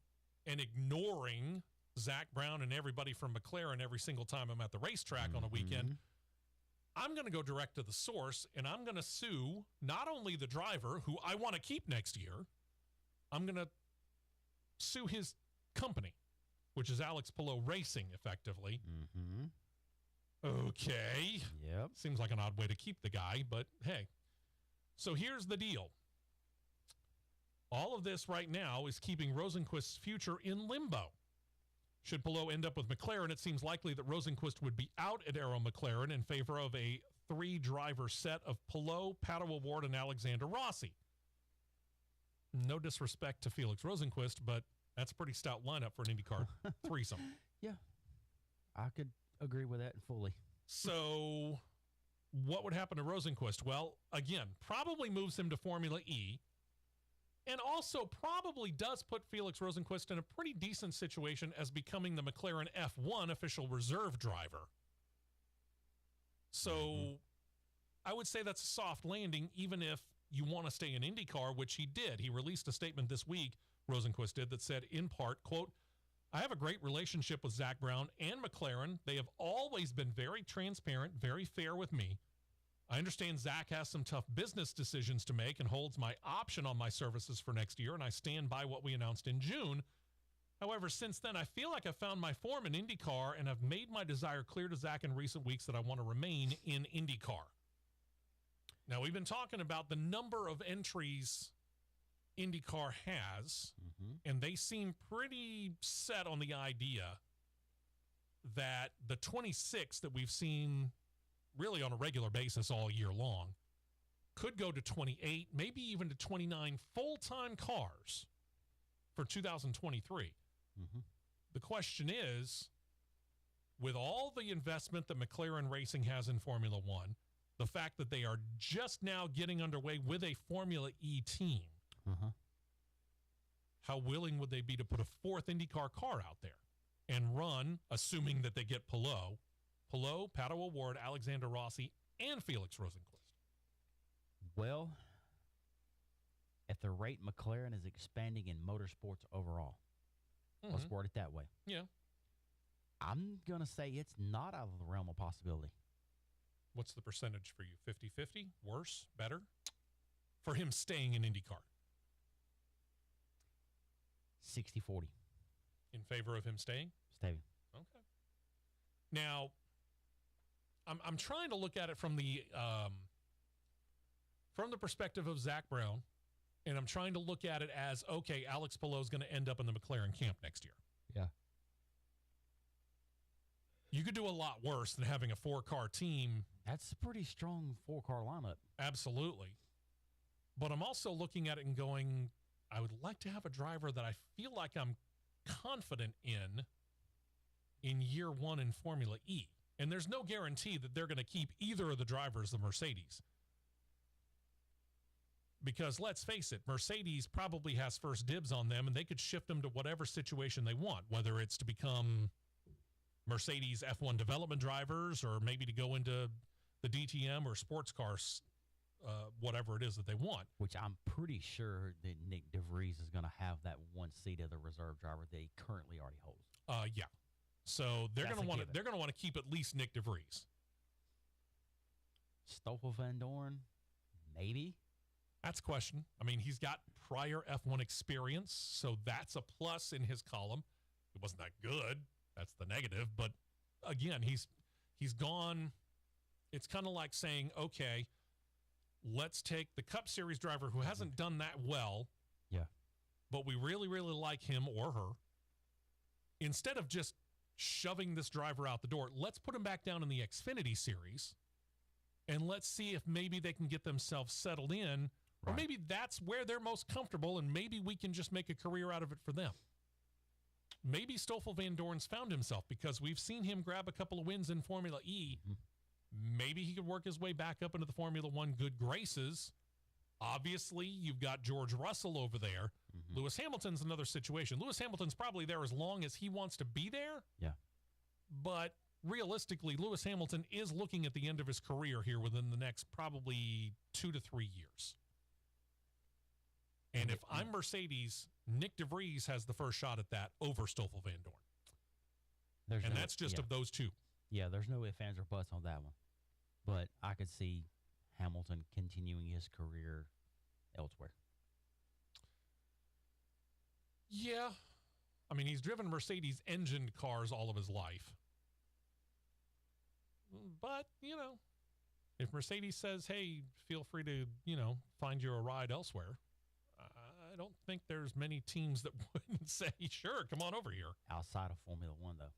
and ignoring Zach Brown and everybody from McLaren every single time I'm at the racetrack on a weekend, I'm going to go direct to the source, and I'm going to sue not only the driver, who I want to keep next year, I'm going to sue his company, which is Alex Palou Racing, effectively. Okay. Yep. Seems like an odd way to keep the guy, but hey. So here's the deal. All of this right now is keeping Rosenquist's future in limbo. Should Palou end up with McLaren, it seems likely that Rosenquist would be out at Arrow McLaren in favor of a 3-driver set of Palou, Pato O'Ward, and Alexander Rossi. No disrespect to Felix Rosenquist, but that's a pretty stout lineup for an IndyCar threesome. Yeah, I could agree with that fully. So what would happen to Rosenquist? Well, again, probably moves him to Formula E, and also probably does put Felix Rosenquist in a pretty decent situation as becoming the McLaren F1 official reserve driver. So I would say that's a soft landing, even if you want to stay in IndyCar, which he did. He released a statement this week, Rosenquist did, that said, in part, quote, "I have a great relationship with Zach Brown and McLaren. They have always been very transparent, very fair with me. I understand Zach has some tough business decisions to make and holds my option on my services for next year, and I stand by what we announced in June. However, since then, I feel like I've found my form in IndyCar and I've made my desire clear to Zach in recent weeks that I want to remain in IndyCar." Now, we've been talking about the number of entries IndyCar has, and they seem pretty set on the idea that the 26 that we've seen really on a regular basis all year long could go to 28, maybe even to 29 full-time cars for 2023. The question is, with all the investment that McLaren Racing has in Formula One, the fact that they are just now getting underway with a Formula E team, how willing would they be to put a 4th IndyCar car out there and run, assuming that they get Palou, Pato O'Ward, Alexander Rossi, and Felix Rosenquist? Well, at the rate McLaren is expanding in motorsports overall, let's word it that way. Yeah. I'm going to say it's not out of the realm of possibility. What's the percentage for you? 50-50? Worse? Better? For him staying in IndyCar? 60-40. In favor of him staying? Staying. Okay. Now, I'm trying to look at it from the perspective of Zach Brown, and I'm trying to look at it as, okay, Alex Palou is going to end up in the McLaren camp next year. Yeah. You could do a lot worse than having a 4-car team. That's a pretty strong 4-car lineup. Absolutely. But I'm also looking at it and going, I would like to have a driver that I feel like I'm confident in year one in Formula E. And there's no guarantee that they're going to keep either of the drivers, the Mercedes. Because let's face it, Mercedes probably has first dibs on them, and they could shift them to whatever situation they want, whether it's to become Mercedes F1 development drivers or maybe to go into the DTM or sports cars, whatever it is that they want. Which I'm pretty sure that Nick DeVries is going to have that one seat of the reserve driver that he currently already holds. Yeah. So they're going to want to keep at least Nick DeVries. Stoffel Van Dorn, maybe. That's a question. I mean, he's got prior F1 experience, so that's a plus in his column. It wasn't that good. That's the negative. But again, he's gone. It's kind of like saying, okay, let's take the Cup Series driver who hasn't done that well. Yeah. But we really, really like him or her. Instead of just shoving this driver out the door, let's put him back down in the Xfinity Series and let's see if maybe they can get themselves settled in, or maybe that's where they're most comfortable, and maybe we can just make a career out of it for them. Maybe Stoffel Van Dorn's found himself because we've seen him grab a couple of wins in Formula E. Maybe he could work his way back up into the Formula One good graces. Obviously, you've got George Russell over there. Lewis Hamilton's another situation. Lewis Hamilton's probably there as long as he wants to be there. Yeah. But realistically, Lewis Hamilton is looking at the end of his career here within the next probably 2 to 3 years. And if I'm Mercedes, Nick DeVries has the first shot at that over Stoffel Van Dorn. And that's just of those two. Yeah, there's no ifs, ands, or buts on that one. But I could see Hamilton continuing his career elsewhere. Yeah. I mean, he's driven Mercedes-engined cars all of his life. But, if Mercedes says, hey, feel free to, find you a ride elsewhere, I don't think there's many teams that wouldn't say, sure, come on over here. Outside of Formula One, though.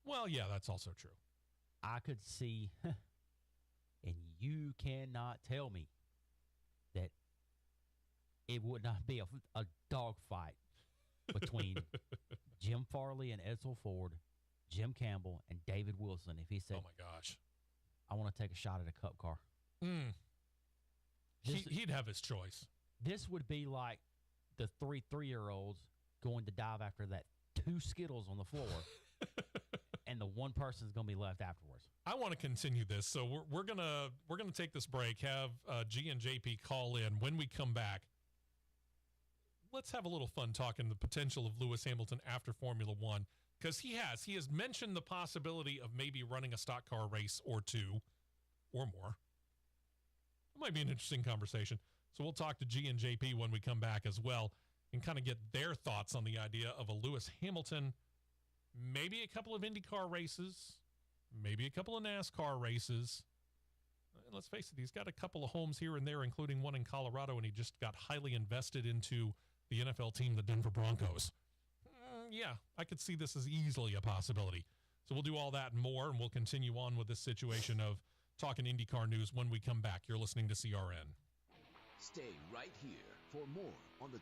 Well, yeah, that's also true. I could see, And you cannot tell me that it would not be a dogfight between Jim Farley and Edsel Ford, Jim Campbell, and David Wilson if he said, oh, my gosh, I want to take a shot at a Cup car. He'd have his choice. This would be like the three-year-olds going to dive after that 2 Skittles on the floor, and the one person's going to be left afterwards. I want to continue this, so we're gonna take this break. Have G and JP call in. When we come back, let's have a little fun talking the potential of Lewis Hamilton after Formula One, because he has mentioned the possibility of maybe running a stock car race or 2 or more. It might be an interesting conversation. So we'll talk to G and JP when we come back as well, and kind of get their thoughts on the idea of a Lewis Hamilton, maybe a couple of IndyCar races, maybe a couple of NASCAR races. And let's face it, he's got a couple of homes here and there, including one in Colorado, and he just got highly invested into the NFL team, the Denver Broncos. Yeah, I could see this as easily a possibility. So we'll do all that and more, and we'll continue on with this situation of talking IndyCar news when we come back. You're listening to CRN. Stay right here for more on the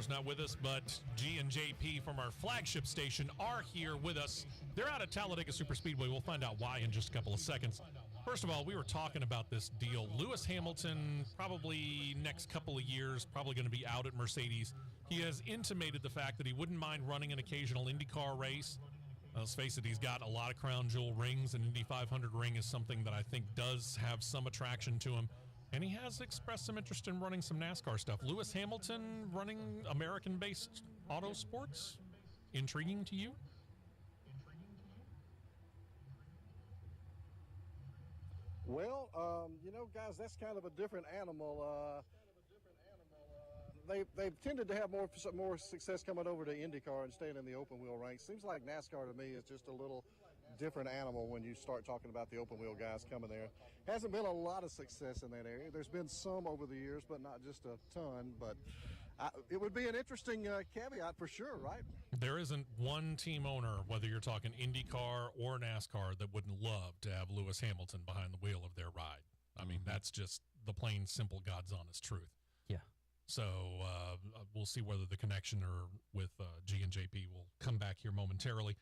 Not with us, but G and JP from our flagship station are here with us. They're out at Talladega Superspeedway. We'll find out why in just a couple of seconds. First of all, we were talking about this deal. Lewis Hamilton, probably next couple of years, probably going to be out at Mercedes. He has intimated the fact that he wouldn't mind running an occasional IndyCar race. Let's face it, he's got a lot of crown jewel rings. An Indy 500 ring is something that I think does have some attraction to him. And he has expressed some interest in running some NASCAR stuff. Lewis Hamilton running American-based auto sports? Intriguing to you? Well, guys, that's kind of a different animal. They've tended to have more success coming over to IndyCar and staying in the open wheel ranks. Seems like NASCAR to me is just a little different animal when you start talking about the open wheel guys coming there. Hasn't been a lot of success in that area. There's been some over the years, but not just a ton. But it would be an interesting caveat for sure, right? There isn't one team owner, whether you're talking IndyCar or NASCAR, that wouldn't love to have Lewis Hamilton behind the wheel of their ride. I mean, that's just the plain, simple, God's honest truth. Yeah. So we'll see whether the connection with G and JP will come back here momentarily.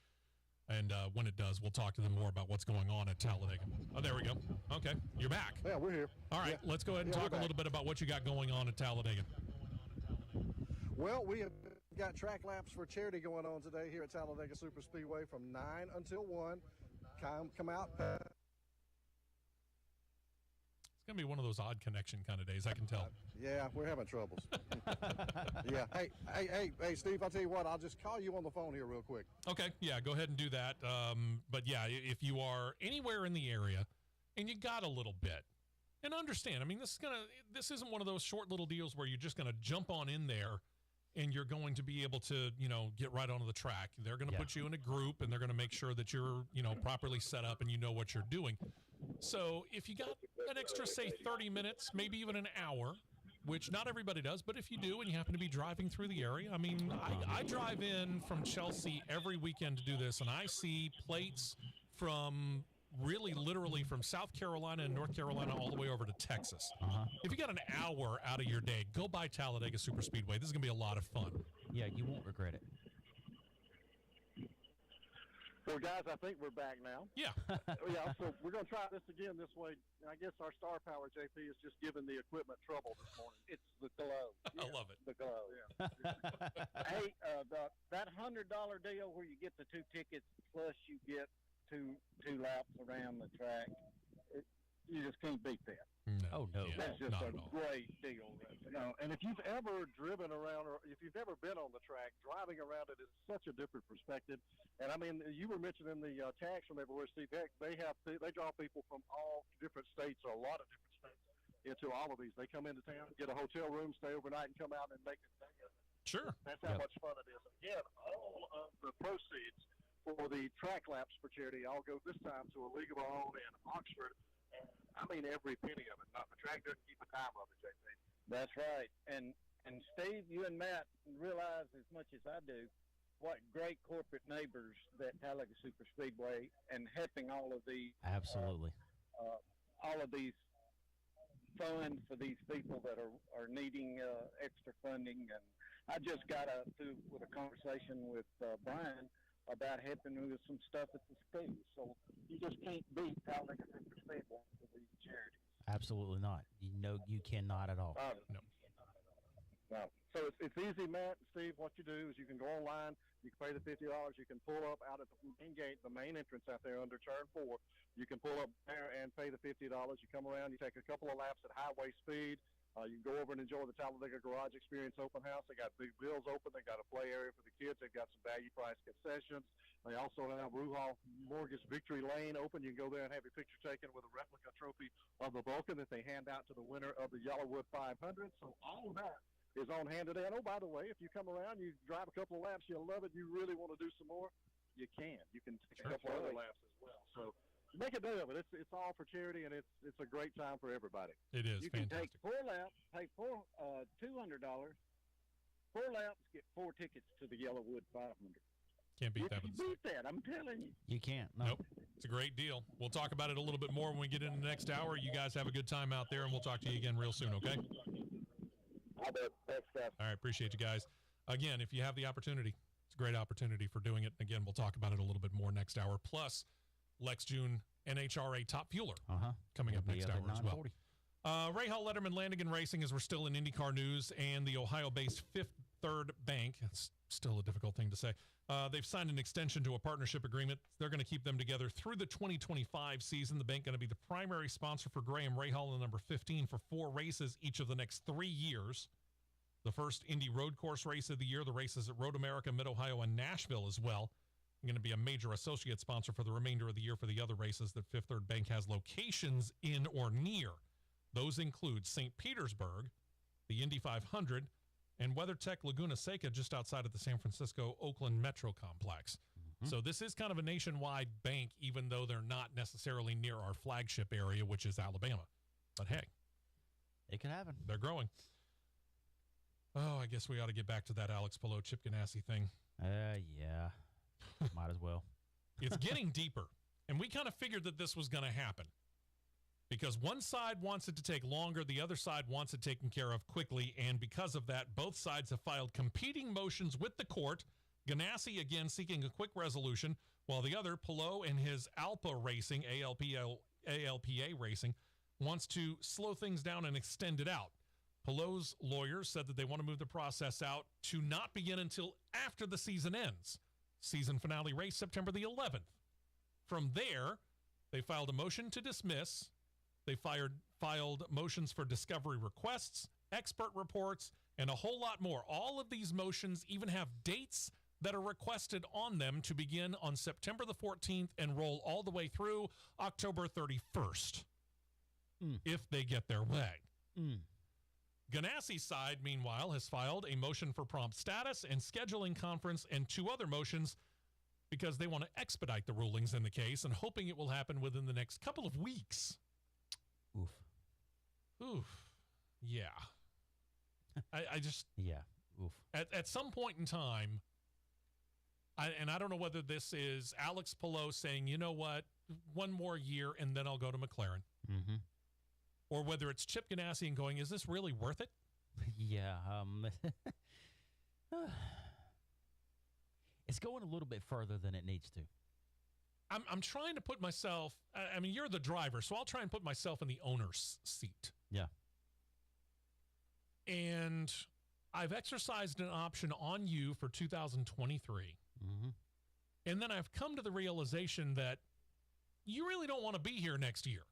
And when it does, we'll talk to them more about what's going on at Talladega. Oh, there we go. Okay, you're back. Yeah, we're here. All right, let's go ahead and talk a little bit about what you got going on at Talladega. Well, we have got track laps for charity going on today here at Talladega Superspeedway from 9 until 1. Come out. It's going to be one of those odd connection kind of days, I can tell. Yeah, we're having troubles. Yeah. Hey, Steve, I'll tell you what, I'll just call you on the phone here real quick. Okay, yeah, go ahead and do that. But yeah, if you are anywhere in the area and you got a little bit, and understand, I mean, this isn't one of those short little deals where you're just going to jump on in there and you're going to be able to, get right onto the track. They're going to put you in a group and they're going to make sure that you're, properly set up and you know what you're doing. So if you got an extra, say, 30 minutes, maybe even an hour, which not everybody does, but if you do and you happen to be driving through the area, I mean, I drive in from Chelsea every weekend to do this, and I see plates from really literally from South Carolina and North Carolina all the way over to Texas. If you got an hour out of your day, go by Talladega Superspeedway. This is going to be a lot of fun. Yeah, you won't regret it. Well, guys, I think we're back now. Yeah. Yeah, so we're going to try this again this way. I guess our star power, JP, is just giving the equipment trouble this morning. It's the glow. I love it. The glow. Yeah. Hey, that $100 deal where you get the 2 tickets plus you get two laps around the track, you just can't beat that. No. Oh, no. Yeah, That's just not a at all. great deal. And if you've ever driven around or if you've ever been on the track, driving around it is such a different perspective. And I mean, you were mentioning the tags from everywhere, Steve. They draw people from all different states or a lot of different states into all of these. They come into town, get a hotel room, stay overnight, and come out and make it. Sure. That's how much fun it is. Again, all of the proceeds for the track laps for charity all go this time to a league of our own in Oxford. And I mean every penny of it. Not the track doesn't keep a dime of it, JP. That's right. And Steve, you and Matt realize as much as I do what great corporate neighbors that Talladega Superspeedway and helping all of these Absolutely. all of these funds for these people that are needing extra funding. And I just got through with a conversation with Brian about helping with some stuff at the school. So you just can't beat Talladega Superspeedway for these charities. Absolutely not. You cannot at all. No. No. So it's easy, Matt, Steve. What you do is you can go online, you can pay the $50, you can pull up out at the main gate, the main entrance out there under turn 4. You can pull up there and pay the $50. You come around, you take a couple of laps at highway speed. You can go over and enjoy the Talladega Garage Experience Open House. They got big wheels open. They got a play area for the kids. They've got some value price concessions. They also have Ruhal Mortgage Victory Lane open. You can go there and have your picture taken with a replica trophy of the Vulcan that they hand out to the winner of the Yellowwood 500. So all of that is on hand today. And, oh, by the way, if you come around, you drive a couple of laps, you'll love it, you really want to do some more, you can. You can take a couple other laps as well. So make a day of it. It's all for charity, and it's a great time for everybody. It is You can fantastic. take 4 laps, pay $200, 4 laps, get 4 tickets to the Yellowwood 500. Can't beat You that. can with a beat that, I'm telling you. You can't. No. Nope. It's a great deal. We'll talk about it a little bit more when we get into the next hour. You guys have a good time out there, and we'll talk to you again real soon, okay? I bet. Thanks, guys. All right. Appreciate you guys. Again, if you have the opportunity, it's a great opportunity for doing it. Again, we'll talk about it a little bit more next hour. Plus, Lex June NHRA Top Fueler coming up next hour as well. Rahal Letterman Landigan Racing, as we're still in IndyCar news, and the Ohio-based Fifth Third Bank, it's still a difficult thing to say, They've signed an extension to a partnership agreement. They're going to keep them together through the 2025 season. The bank going to be the primary sponsor for Graham Rahal and number 15 for 4 races each of the next 3 years. The first Indy road course race of the year, the races at Road America, Mid-Ohio, and Nashville as well. Going to be a major associate sponsor for the remainder of the year for the other races that Fifth Third Bank has locations in or near. Those include St. Petersburg, the Indy 500, and WeatherTech Laguna Seca just outside of the San Francisco-Oakland Metro Complex. So this is kind of a nationwide bank, even though they're not necessarily near our flagship area, which is Alabama. But hey. It can happen. They're growing. Oh, I guess we ought to get back to that Alex Palou, Chip Ganassi thing. Yeah. Might as well. It's getting deeper. And we kind of figured that this was going to happen. Because one side wants it to take longer, the other side wants it taken care of quickly, and because of that, both sides have filed competing motions with the court. Ganassi, again, seeking a quick resolution, while the other, Palou and his ALPA Racing, ALPA Racing, wants to slow things down and extend it out. Palou's lawyers said that they want to move the process out to not begin until after the season ends. Season finale race September the 11th. From there, they filed a motion to dismiss. They filed motions for discovery requests, expert reports, and a whole lot more. All of these motions even have dates that are requested on them to begin on September the 14th and roll all the way through October 31st, if they get their way. Ganassi's side, meanwhile, has filed a motion for prompt status and scheduling conference and 2 other motions because they want to expedite the rulings in the case and hoping it will happen within the next couple of weeks. Oof. Yeah. I just... Yeah. Oof. At some point in time, I don't know whether this is Alex Palou saying, you know what, 1 more year and then I'll go to McLaren. Or whether it's Chip Ganassi and going, is this really worth it? Yeah. It's going a little bit further than it needs to. I'm trying to put myself, I mean, you're the driver, so I'll try and put myself in the owner's seat. Yeah. And I've exercised an option on you for 2023. And then I've come to the realization that you really don't want to be here next year.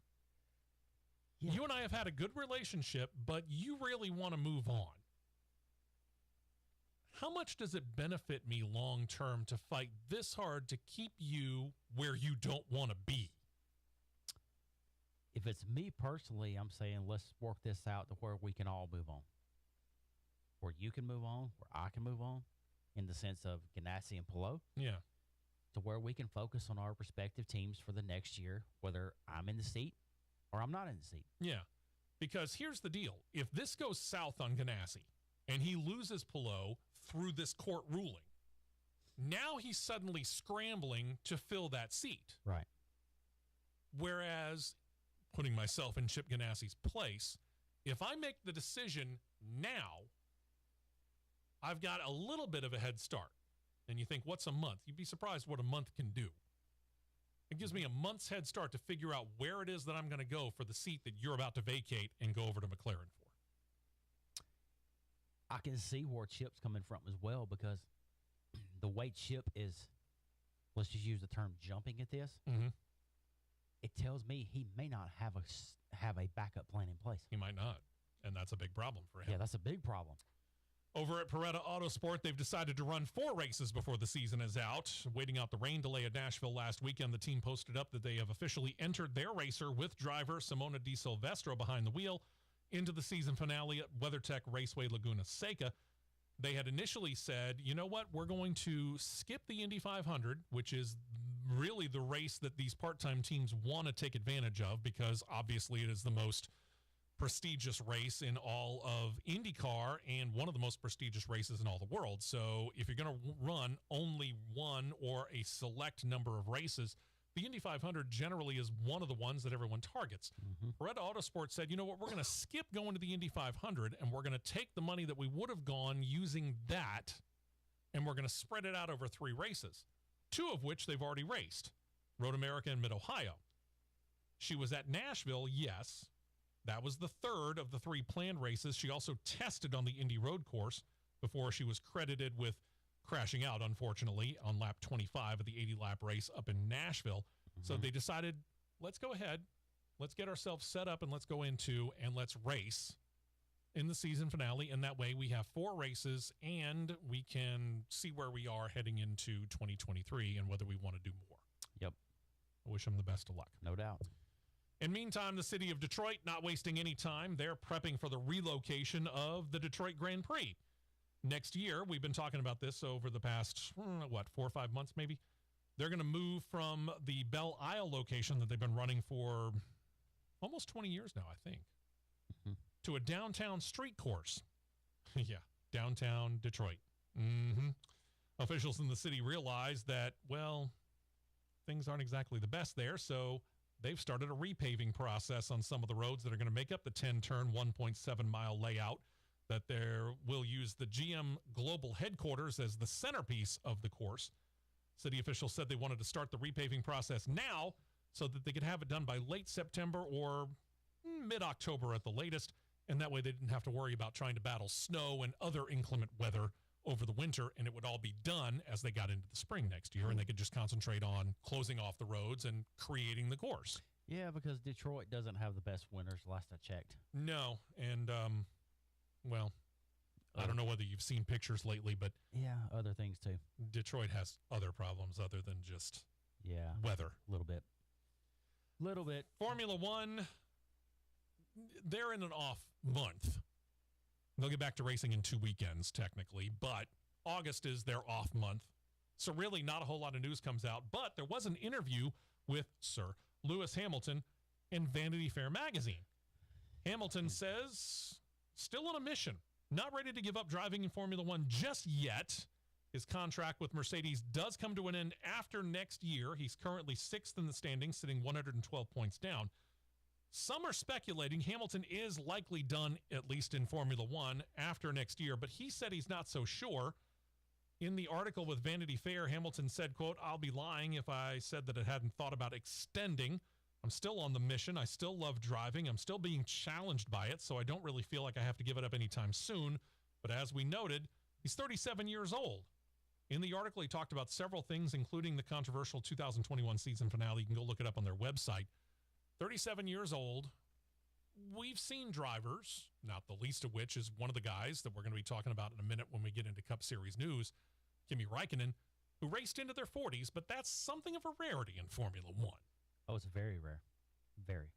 Yeah. You and I have had a good relationship, but you really want to move on. How much does it benefit me long term to fight this hard to keep you where you don't want to be? If it's me personally, I'm saying let's work this out to where we can all move on. Where you can move on, where I can move on, in the sense of Ganassi and Palou. Yeah. To where we can focus on our respective teams for the next year, whether I'm in the seat or I'm not in the seat. Yeah. Because here's the deal. If this goes south on Ganassi and he loses Palou through this court ruling, now he's suddenly scrambling to fill that seat. Right. Whereas, putting myself in Chip Ganassi's place, if I make the decision now, I've got a little bit of a head start. And you think, what's a month? You'd be surprised what a month can do. It gives me a month's head start to figure out where it is that I'm going to go for the seat that you're about to vacate and go over to McLaren for. I can see where Chip's coming from as well, because the way Chip is, let's just use the term jumping at this, it tells me he may not have a backup plan in place. He might not, and that's a big problem for him. Yeah, that's a big problem. Over at Peretta Autosport, they've decided to run 4 races before the season is out. Waiting out the rain delay at Nashville last weekend, the team posted up that they have officially entered their racer with driver Simona Di Silvestro behind the wheel into the season finale at WeatherTech Raceway Laguna Seca. They had initially said, you know what, we're going to skip the Indy 500, which is really the race that these part-time teams want to take advantage of because obviously it is the most prestigious race in all of IndyCar and one of the most prestigious races in all the world. So if you're going to run only one or a select number of races, the Indy 500 generally is one of the ones that everyone targets. Peretta Autosport said, you know what, we're going to skip going to the Indy 500 and we're going to take the money that we would have gone using that and we're going to spread it out over 3 races, 2 of which they've already raced, Road America and Mid-Ohio. She was at Nashville, yes. That was the 3rd of the 3 planned races. She also tested on the Indy road course before she was credited with crashing out, unfortunately, on lap 25 of the 80-lap race up in Nashville. So they decided, let's go ahead, let's get ourselves set up, and let's go into and let's race in the season finale. And that way we have 4 races, and we can see where we are heading into 2023 and whether we want to do more. Yep. I wish them the best of luck. No doubt. In meantime, the city of Detroit, not wasting any time, they're prepping for the relocation of the Detroit Grand Prix. Next year, we've been talking about this over the past, 4 or 5 months maybe. They're going to move from the Belle Isle location that they've been running for almost 20 years now, I think, to a downtown street course. Yeah, downtown Detroit. Officials in the city realize that, well, things aren't exactly the best there, so they've started a repaving process on some of the roads that are going to make up the 10-turn, 1.7-mile layout that will use the GM Global headquarters as the centerpiece of the course. City officials said they wanted to start the repaving process now so that they could have it done by late September or mid-October at the latest, and that way they didn't have to worry about trying to battle snow and other inclement weather over the winter, and it would all be done as they got into the spring next year, and they could just concentrate on closing off the roads and creating the course. Yeah, because Detroit doesn't have the best winters, last I checked. No, and, well, I don't know whether you've seen pictures lately, but yeah, other things too. Detroit has other problems other than just weather. A little bit. Formula One, they're in an off month. They'll get back to racing in 2 weekends, technically, but August is their off month. So really not a whole lot of news comes out, but there was an interview with Sir Lewis Hamilton in Vanity Fair magazine. Hamilton says, still on a mission, not ready to give up driving in Formula One just yet. His contract with Mercedes does come to an end after next year. He's currently 6th in the standings, sitting 112 points down. Some are speculating Hamilton is likely done, at least in Formula One, after next year, but he said he's not so sure. In the article with Vanity Fair, Hamilton said, quote, "I'll be lying if I said that I hadn't thought about extending. I'm still on the mission. I still love driving. I'm still being challenged by it, so I don't really feel like I have to give it up anytime soon." But as we noted, he's 37 years old. In the article, he talked about several things, including the controversial 2021 season finale. You can go look it up on their website. 37 years old. We've seen drivers, not the least of which is one of the guys that we're going to be talking about in a minute when we get into Cup Series news, Kimi Raikkonen, who raced into their 40s, but that's something of a rarity in Formula One. Oh, it's very rare. Very.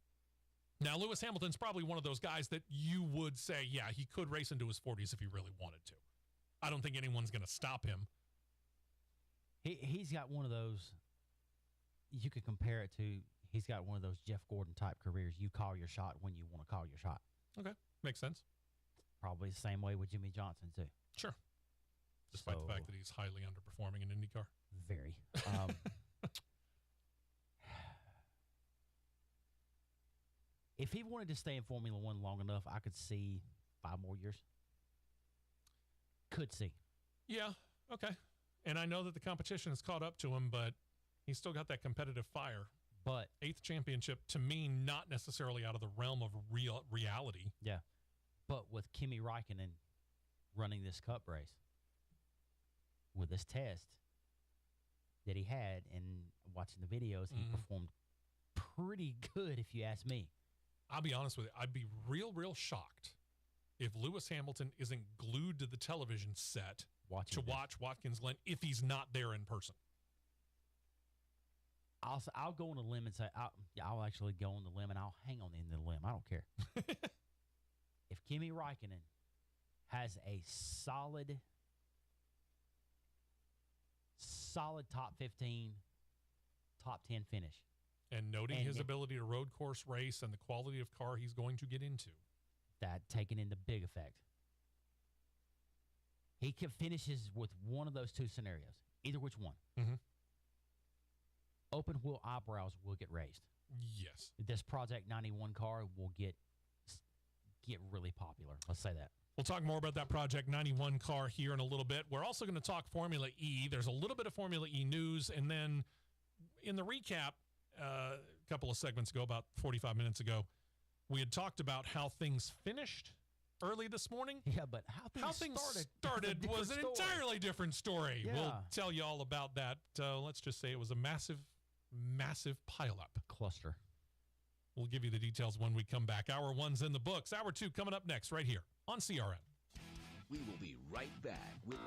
Now, Lewis Hamilton's probably one of those guys that you would say, yeah, he could race into his 40s if he really wanted to. I don't think anyone's going to stop him. He's got one of those, you could compare it to, he's got one of those Jeff Gordon type careers. You call your shot when you want to call your shot. Okay, makes sense. Probably the same way with Jimmy Johnson, too. Sure. Despite the fact that he's highly underperforming in IndyCar. Very. If he wanted to stay in Formula One long enough, I could see 5 more years. Could see. Yeah, okay. And I know that the competition has caught up to him, but he's still got that competitive fire. But 8th championship, to me, not necessarily out of the realm of reality. Yeah. But with Kimi Raikkonen running this Cup race, with this test that he had and watching the videos, he performed pretty good, if you ask me. I'll be honest with you. I'd be real shocked if Lewis Hamilton isn't glued to the television set to watch Watkins Glen if he's not there in person. I'll go on a limb and say, I'll actually go on the limb and I'll hang on the end of the limb. I don't care. If Kimi Raikkonen has a solid top 15, top 10 finish. And noting his ability to road course race and the quality of car he's going to get into. That taken into big effect. He finishes with one of those 2 scenarios, either which one. Open wheel eyebrows will get raised. Yes. This Project 91 car will get really popular. Let's say that. We'll talk more about that Project 91 car here in a little bit. We're also going to talk Formula E. There's a little bit of Formula E news. And then in the recap, a couple of segments ago, about 45 minutes ago, we had talked about how things finished early this morning. Yeah, but how things started was an entirely different story. Yeah. We'll tell you all about that. Let's just say it was a massive pileup. Cluster. We'll give you the details when we come back. Hour 1's in the books. Hour 2 coming up next right here on CRN. We will be right back with...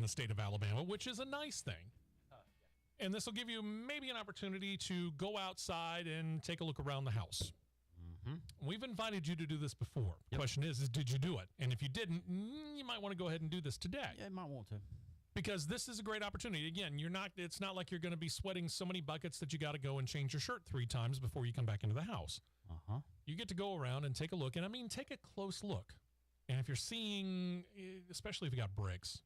state of Alabama, which is a nice thing. And this will give you maybe an opportunity to go outside and take a look around the house. Mm-hmm. We've invited you to do this before. The question is did you do it? And if you didn't, you might want to go ahead and do this today. Yeah, you might want to. Because this is a great opportunity. Again, it's not like you're going to be sweating so many buckets that you got to go and change your shirt 3 times before you come back into the house. Uh-huh. You get to go around and take a look. And I mean, take a close look. And if you're seeing, especially if you got bricks,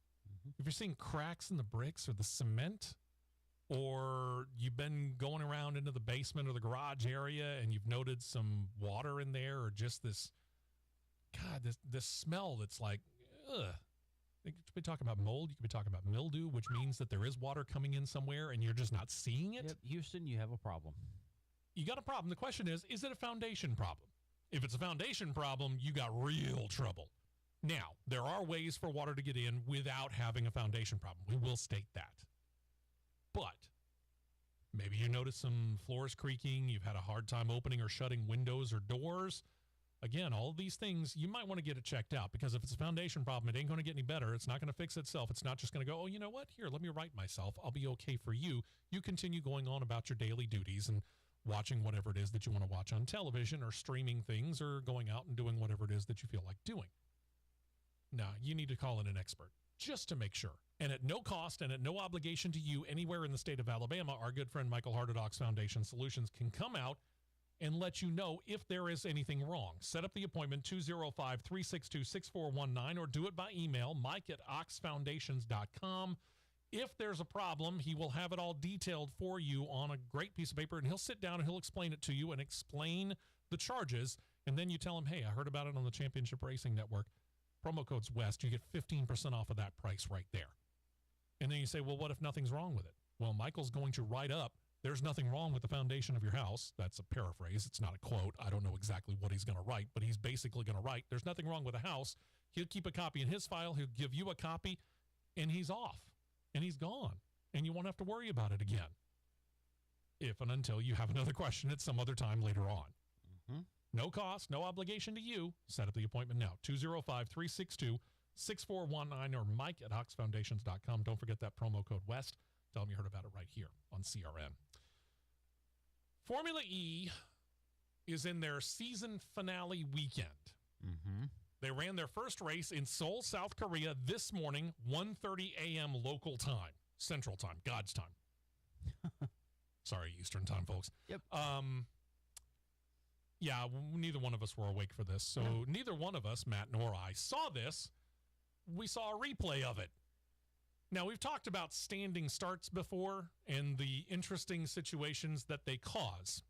if you're seeing cracks in the bricks or the cement, or you've been going around into the basement or the garage area and you've noted some water in there, or just this smell that's like, ugh. You could be talking about mold. You could be talking about mildew, which means that there is water coming in somewhere and you're just not seeing it. Yep, Houston, you have a problem. You got a problem. The question is it a foundation problem? If it's a foundation problem, you got real trouble. Now, there are ways for water to get in without having a foundation problem. We will state that. But Maybe you notice some floors creaking. You've had a hard time opening or shutting windows or doors. Again, all of these things, you might want to get it checked out, because if it's a foundation problem, it ain't going to get any better. It's not going to fix itself. It's not just going to go, oh, you know what? Here, let me right myself. I'll be okay for you. You continue going on about your daily duties and watching whatever it is that you want to watch on television, or streaming things, or going out and doing whatever it is that you feel like doing. Now, you need to call in an expert just to make sure. And at no cost and at no obligation to you anywhere in the state of Alabama, our good friend Michael Hart at Ox Foundation Solutions can come out and let you know if there is anything wrong. Set up the appointment, 205-362-6419, or do it by email, mike@oxfoundations.com. If there's a problem, he will have it all detailed for you on a great piece of paper, and he'll sit down and he'll explain it to you and explain the charges. And then you tell him, hey, I heard about it on the Championship Racing Network. Promo code's West. You get 15% off of that price right there. And then you say, well, what if nothing's wrong with it? Well, Michael's going to write up, there's nothing wrong with the foundation of your house. That's a paraphrase. It's not a quote. I don't know exactly what he's going to write, but he's basically going to write, there's nothing wrong with the house. He'll keep a copy in his file. He'll give you a copy, and he's off, and he's gone, and you won't have to worry about it again. If and until you have another question at some other time later on. Mm-hmm. No cost, no obligation to you. Set up the appointment now, 205-362-6419, or mike@oxfoundations.com. Don't forget that promo code West. Tell them you heard about it right here on CRN. Formula E is in their season finale weekend. Mm-hmm. They ran their first race in Seoul, South Korea this morning, 1:30 a.m. local time, Central Time, God's time. Sorry, Eastern Time, folks. Yep. Yeah, neither one of us were awake for this. So neither one of us, Matt nor I, saw this. We saw a replay of it. Now, we've talked about standing starts before and the interesting situations that they cause.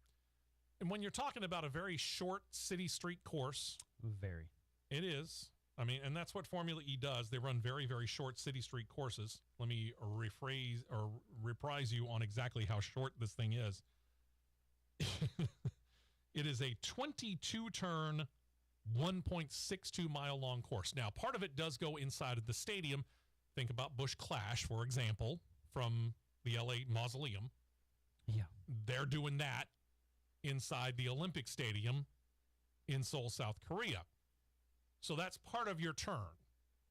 And when you're talking about a very short city street course, Very. it is. I mean, and that's what Formula E does. They run very, very short city street courses. Let me reprise you on exactly how short this thing is. It is a 22-turn, 1.62 mile long course. Now, part of it does go inside of the stadium. Think about Busch Clash, for example, from the LA Mausoleum. Yeah. They're doing that inside the Olympic Stadium in Seoul, South Korea. So that's part of your turn.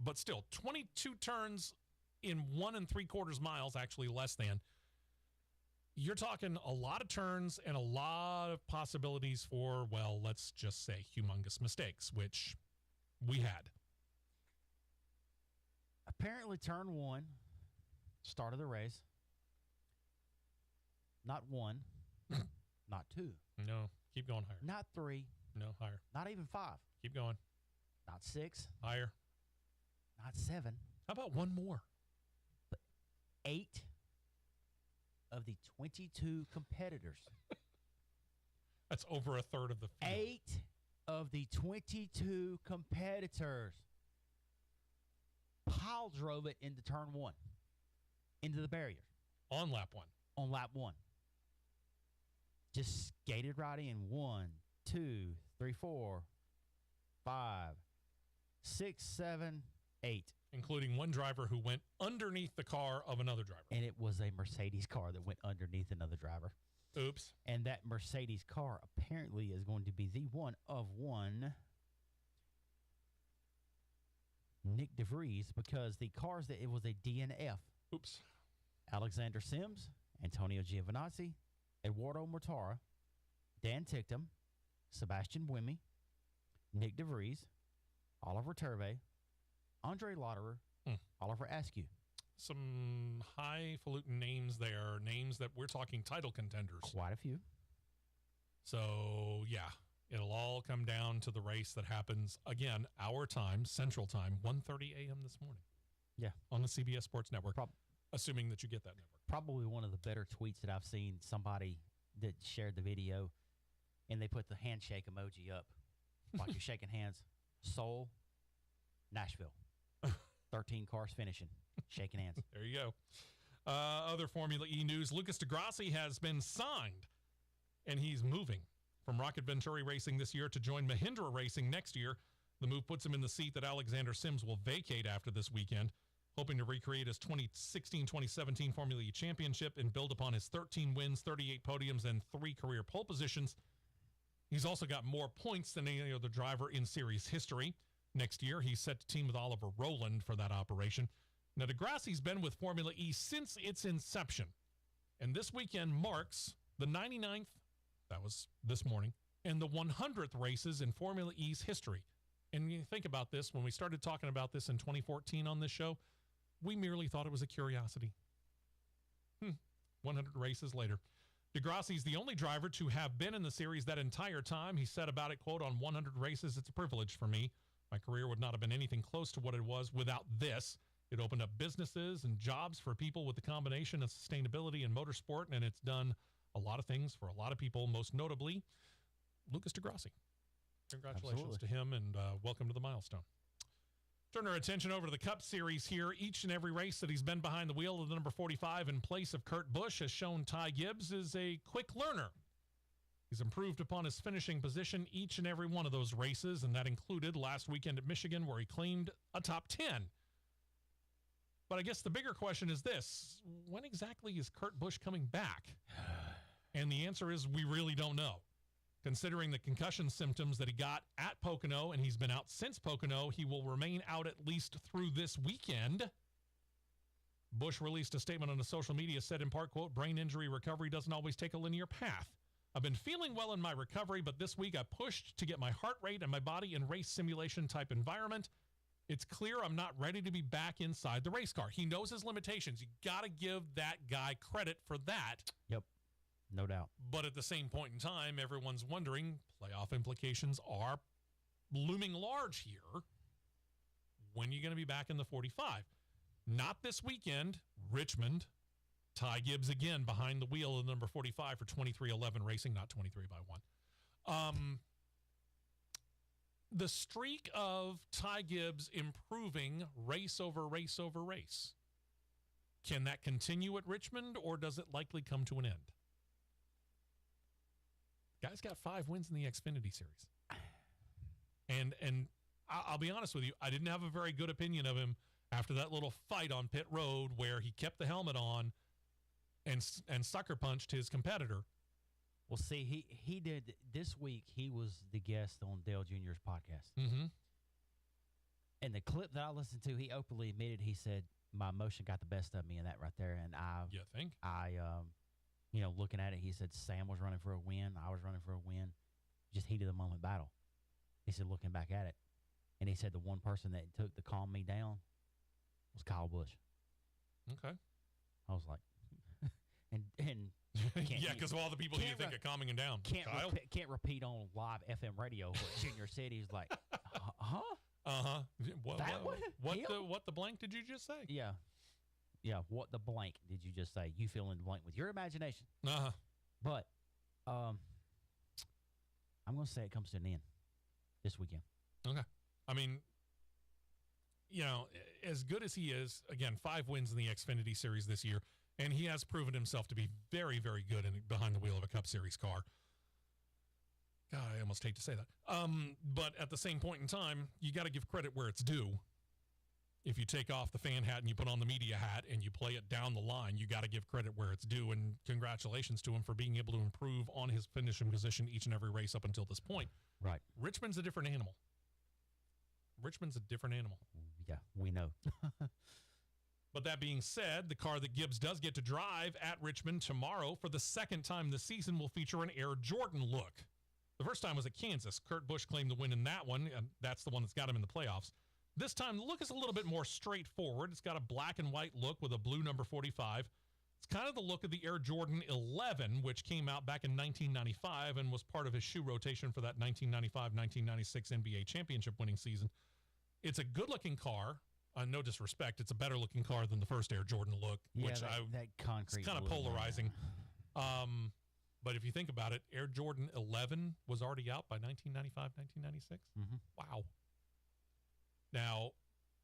But still, 22 turns in 1 3/4 miles, actually less than. You're talking a lot of turns and a lot of possibilities for, well, let's just say humongous mistakes, which we had. Apparently, turn 1, start of the race. Not 1, not 2. No, keep going higher. Not 3. No, higher. Not even 5. Keep going. Not 6. Higher. Not 7. How about one more? 8 of the 22 competitors. That's over a third of the field. 8 of the 22 competitors pile drove it into turn 1, into the barrier. On lap 1. On lap 1. Just skated right in. 1, 2, 3, 4, 5, 6, 7, 8. Including one driver who went underneath the car of another driver. And it was a Mercedes car that went underneath another driver. Oops. And that Mercedes car apparently is going to be the one of one Nick DeVries, because the cars that it was a DNF. Oops. Alexander Sims, Antonio Giovinazzi, Eduardo Mortara, Dan Ticktum, Sebastian Buemi, Nick DeVries, Oliver Turvey, Andre Lauderer, Oliver Askew. Some highfalutin names there, names that we're talking title contenders. Quite a few. So, yeah, it'll all come down to the race that happens, again, our time, Central Time, 1:30 a.m. this morning. Yeah. On the CBS Sports Network, assuming that you get that network. Probably one of the better tweets that I've seen, somebody that shared the video, and they put the handshake emoji up, like you're shaking hands. Seoul, Nashville. 13 cars finishing, shaking hands. There you go. Other Formula E news, Lucas Degrassi has been signed, and he's moving from Rocket Venturi Racing this year to join Mahindra Racing next year. The move puts him in the seat that Alexander Sims will vacate after this weekend. hoping to recreate his 2016-2017 Formula E championship and build upon his 13 wins, 38 podiums, and 3 career pole positions. He's also got more points than any other driver in series history. Next year, he's set to team with Oliver Rowland for that operation. Now, Degrassi's been with Formula E since its inception, and this weekend marks the 99th, that was this morning, and the 100th races in Formula E's history. And you think about this, when we started talking about this in 2014 on this show, we merely thought it was a curiosity. 100 races later. Degrassi's the only driver to have been in the series that entire time. He said about it, quote, on 100 races, it's a privilege for me. My career would not have been anything close to what it was without this. It opened up businesses and jobs for people with the combination of sustainability and motorsport, and it's done a lot of things for a lot of people, most notably Lucas Degrassi. Congratulations to him, and welcome to the milestone. Turn our attention over to the Cup Series here. Each and every race that he's been behind the wheel of the number 45 in place of Kurt Busch has shown Ty Gibbs is a quick learner. He's improved upon his finishing position each and every one of those races, and that included last weekend at Michigan, where he claimed a top 10. But I guess the bigger question is this: when exactly is Kurt Busch coming back? And the answer is we really don't know. Considering the concussion symptoms that he got at Pocono, and he's been out since Pocono, he will remain out at least through this weekend. Busch released a statement on his social media, said in part, quote, brain injury recovery doesn't always take a linear path. I've been feeling well in my recovery, but this week I pushed to get my heart rate and my body in race simulation type environment. It's clear I'm not ready to be back inside the race car. He knows his limitations. You got to give that guy credit for that. Yep. No doubt. But at the same point in time, everyone's wondering, playoff implications are looming large here. When are you going to be back in the 45? Not this weekend. Richmond. Ty Gibbs again behind the wheel of number 45 for 23-11 Racing, not 23 by 1. The streak of Ty Gibbs improving race over race over race. Can that continue at Richmond, or does it likely come to an end? Guy's got 5 wins in the Xfinity Series. And I'll be honest with you, I didn't have a very good opinion of him after that little fight on pit road where he kept the helmet on and sucker punched his competitor. Well, see, he did this week. He was the guest on Dale Jr.'s podcast. Mm-hmm. And the clip that I listened to, he openly admitted, he said, my emotion got the best of me in that right there. And You think? Looking at it, he said Sam was running for a win. I was running for a win. Just heat of the moment battle. He said, looking back at it. And he said the one person that took to calm me down was Kyle Busch. Okay. I was like, and yeah, because of all the people you think are calming him down. Can't repeat on live FM radio what Junior said. He's like, huh? Uh-huh. What the blank did you just say? Yeah. Yeah, what the blank did you just say? You fill in the blank with your imagination. Uh-huh. But I'm going to say it comes to an end this weekend. Okay. I mean, as good as he is, again, 5 wins in the Xfinity Series this year, and he has proven himself to be very, very good behind the wheel of a Cup Series car. God, I almost hate to say that. But at the same point in time, you got to give credit where it's due. If you take off the fan hat and you put on the media hat and you play it down the line, you got to give credit where it's due. And congratulations to him for being able to improve on his finishing position each and every race up until this point. Right. Richmond's a different animal. Yeah, we know. But that being said, the car that Gibbs does get to drive at Richmond tomorrow for the second time this season will feature an Air Jordan look. The first time was at Kansas. Kurt Busch claimed the win in that one, and that's the one that's got him in the playoffs. This time, the look is a little bit more straightforward. It's got a black and white look with a blue number 45. It's kind of the look of the Air Jordan 11, which came out back in 1995 and was part of his shoe rotation for that 1995-1996 NBA championship winning season. It's a good-looking car. No disrespect, it's a better-looking car than the first Air Jordan look, which that concrete it's kind of polarizing. But if you think about it, Air Jordan 11 was already out by 1995, 1996. Mm-hmm. Wow. Now,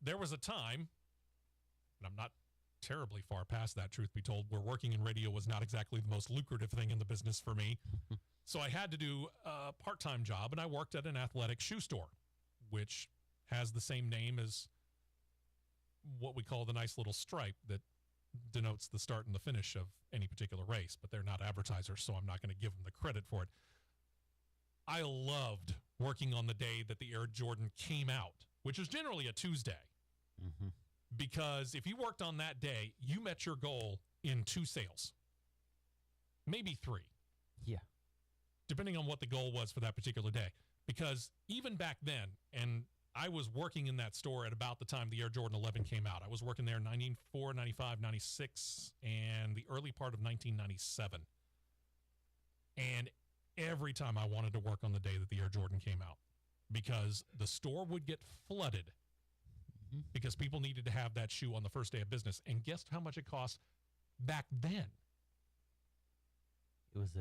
there was a time, and I'm not terribly far past that, truth be told, where working in radio was not exactly the most lucrative thing in the business for me. So I had to do a part-time job, and I worked at an athletic shoe store, which has the same name as what we call the nice little stripe that denotes the start and the finish of any particular race, but they're not advertisers, so I'm not going to give them the credit for it. I loved working on the day that the Air Jordan came out, which is generally a Tuesday, because if you worked on that day, you met your goal in 2 sales, maybe 3. Yeah. Depending on what the goal was for that particular day. Because even back then, and I was working in that store at about the time the Air Jordan 11 came out. I was working there in 94, 95, 96, and the early part of 1997. And every time I wanted to work on the day that the Air Jordan came out, because the store would get flooded because people needed to have that shoe on the first day of business. And guess how much it cost back then? It was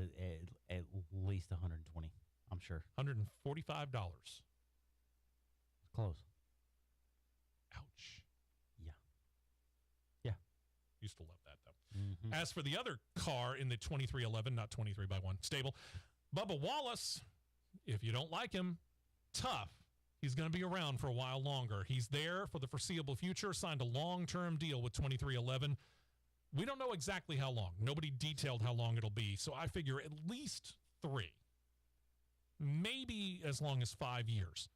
at least 120, I'm sure. $145. Close. Ouch. Yeah. Yeah. Used to love that, though. As for the other car in the 2311, not 23x1 stable, Bubba Wallace, if you don't like him, tough. He's going to be around for a while longer. He's there for the foreseeable future, signed a long-term deal with 2311. We don't know exactly how long. Nobody detailed how long it'll be, so I figure at least 3, maybe as long as 5 years.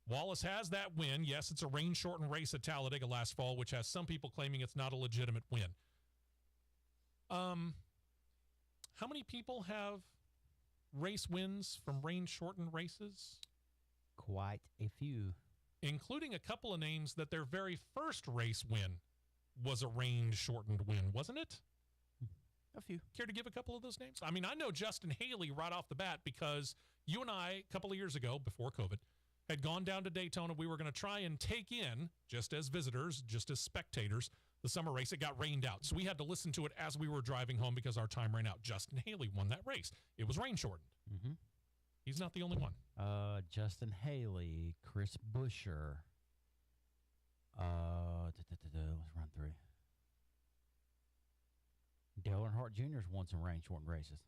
Wallace has that win. Yes, it's a rain-shortened race at Talladega last fall, which has some people claiming it's not a legitimate win. How many people have race wins from rain-shortened races? Quite a few. Including a couple of names that their very first race win was a rain-shortened win, wasn't it? A few. Care to give a couple of those names? I mean, I know Justin Haley right off the bat because you and I, a couple of years ago, before COVID, had gone down to Daytona. We were going to try and take in, just as visitors, just as spectators, the summer race. It got rained out. So we had to listen to it as we were driving home because our time ran out. Justin Haley won that race. It was rain-shortened. He's not the only one. Justin Haley, Chris Buescher. Let's run through. Dale Earnhardt Jr.'s won some rain-shortened races.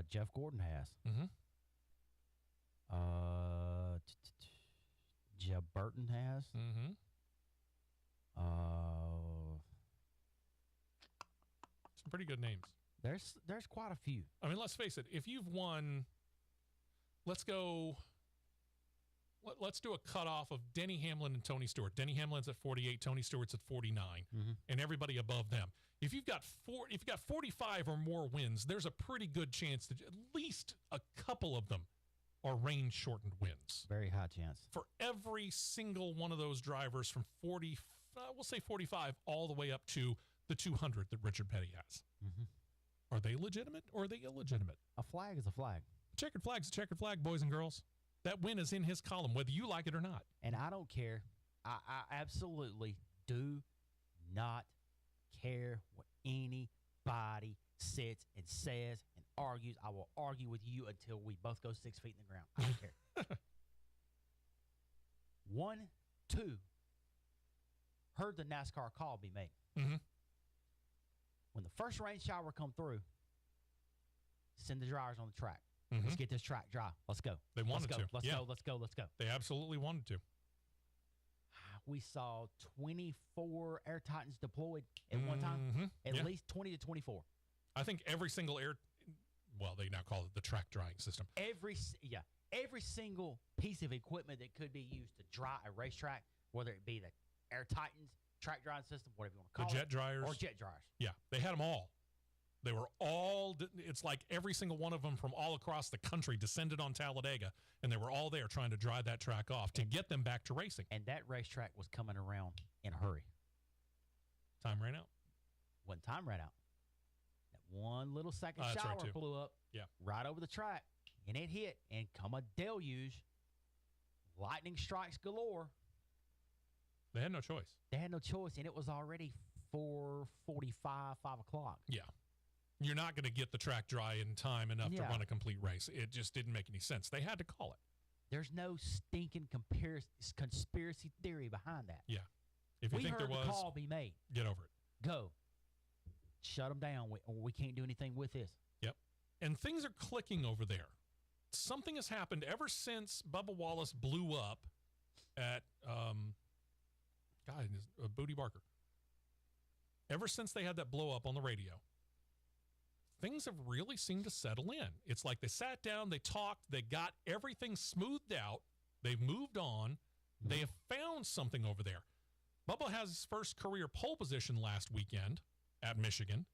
Jeff Gordon has. Jeb Burton has. Some pretty good names. There's quite a few. I mean, let's face it. If you've won, let's do a cutoff of Denny Hamlin and Tony Stewart. Denny Hamlin's at 48, Tony Stewart's at 49, and everybody above them. If you've got 45 or more wins, there's a pretty good chance that at least a couple of them are rain-shortened wins. Very high chance. For every single one of those drivers from 40, we'll say 45, all the way up to the 200 that Richard Petty has. Are they legitimate or are they illegitimate? A flag is a flag. A checkered flag's a checkered flag, boys and girls. That win is in his column, whether you like it or not. And I don't care. I absolutely do not care what anybody sits and says and argues. I will argue with you until we both go 6 feet in the ground. I don't care. 1, 2, heard the NASCAR call be made. When the first rain shower come through, send the dryers on the track. Let's get this track dry. Let's go. They wanted to. Let's go. They absolutely wanted to. We saw 24 Air Titans deployed at one time. At least 20 to 24. I think every single they now call it the track drying system. Every single piece of equipment that could be used to dry a racetrack, whether it be the Air Titans, track drying system, whatever you want to call it. The jet dryers. Or jet dryers. Yeah, they had them all. They were all, it's like every single one of them from all across the country descended on Talladega, and they were all there trying to dry that track off to get them back to racing. And that racetrack was coming around in a hurry. Time ran out. When time ran out. That one little second shower blew up right over the track, and it hit, and come a deluge, lightning strikes galore. They had no choice. And it was already 4:45, 5 o'clock. Yeah. You're not going to get the track dry in time enough to run a complete race. It just didn't make any sense. They had to call it. There's no stinking conspiracy theory behind that. Yeah. If you think there was, the call be made. Get over it. Go. Shut them down. We can't do anything with this. Yep. And things are clicking over there. Something has happened ever since Bubba Wallace blew up at God, Booty Barker. Ever since they had that blow up on the radio, things have really seemed to settle in. It's like they sat down, they talked, they got everything smoothed out, they've moved on, they have found something over there. Bubba has his first career pole position last weekend at Michigan,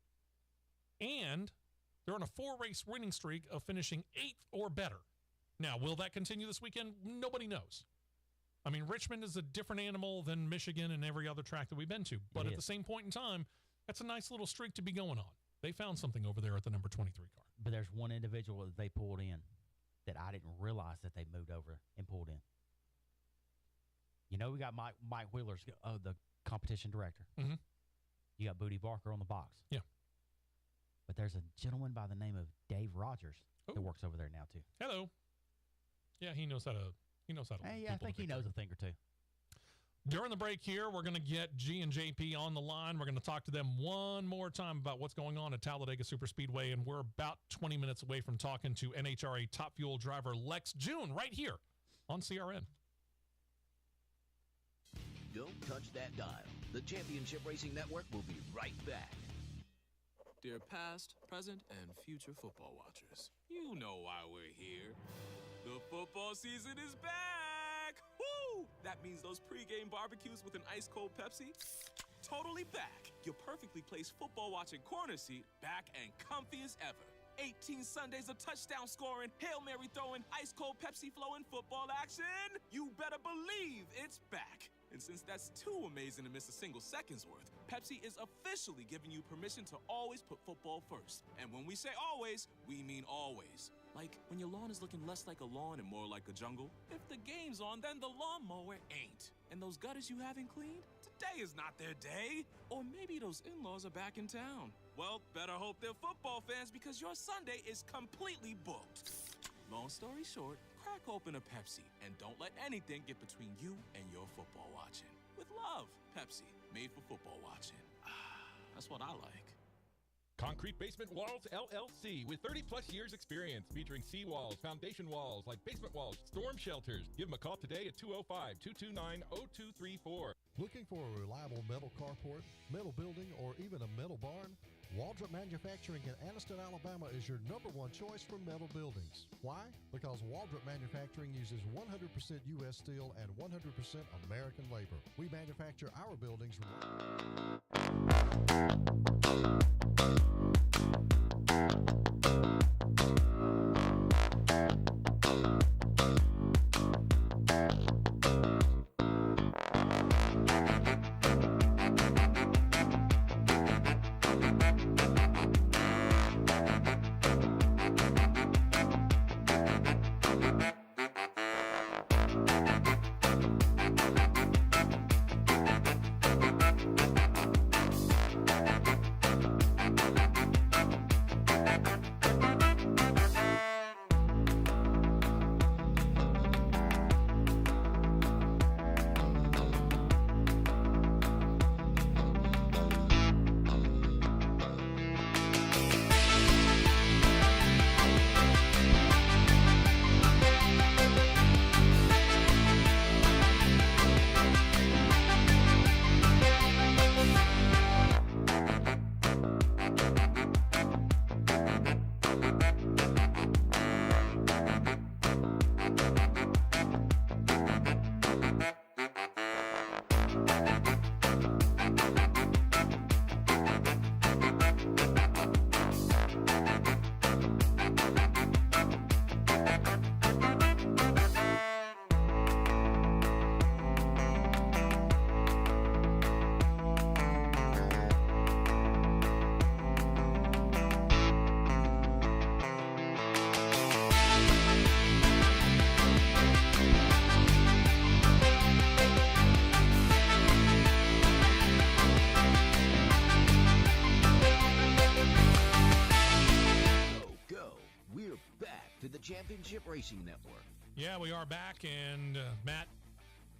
and they're on a 4-race winning streak of finishing 8th or better. Now, will that continue this weekend? Nobody knows. I mean, Richmond is a different animal than Michigan and every other track that we've been to. But at the same point in time, that's a nice little streak to be going on. They found something over there at the number 23 car. But there's one individual that they pulled in that I didn't realize that they moved over and pulled in. You know, we got Mike Wheeler's the competition director. Mm-hmm. You got Booty Barker on the box. Yeah. But there's a gentleman by the name of Dave Rogers that works over there now too. Hello. Yeah, he knows how to. Hey, I think he knows a thing or two. During the break here, we're going to get G and JP on the line. We're going to talk to them one more time about what's going on at Talladega Superspeedway, and we're about 20 minutes away from talking to NHRA Top Fuel driver Lex June right here on CRN. Don't touch that dial. The Championship Racing Network will be right back. Dear past, present, and future football watchers, you know why we're here. The football season is back! Woo! That means those pregame barbecues with an ice-cold Pepsi? Totally back. Your perfectly placed football-watching corner seat back and comfy as ever. 18 Sundays of touchdown scoring, Hail Mary throwing, ice-cold Pepsi flowing football action. You better believe it's back. And since that's too amazing to miss a single second's worth, Pepsi is officially giving you permission to always put football first. And when we say always, we mean always. Like when your lawn is looking less like a lawn and more like a jungle. If the game's on, then the lawnmower ain't. And those gutters you haven't cleaned? Today is not their day. Or maybe those in-laws are back in town. Well, better hope they're football fans because your Sunday is completely booked. Long story short, crack open a Pepsi and don't let anything get between you and your football watching. With love, Pepsi, made for football watching. That's what I like. Concrete Basement Walls, LLC, with 30-plus years experience, featuring seawalls, foundation walls like basement walls, storm shelters. Give them a call today at 205-229-0234. Looking for a reliable metal carport, metal building, or even a metal barn? Waldrop Manufacturing in Anniston, Alabama is your #1 choice for metal buildings. Why? Because Waldrop Manufacturing uses 100% U.S. steel and 100% American labor. We manufacture our buildings. Championship Racing Network. Yeah, we are back, and Matt,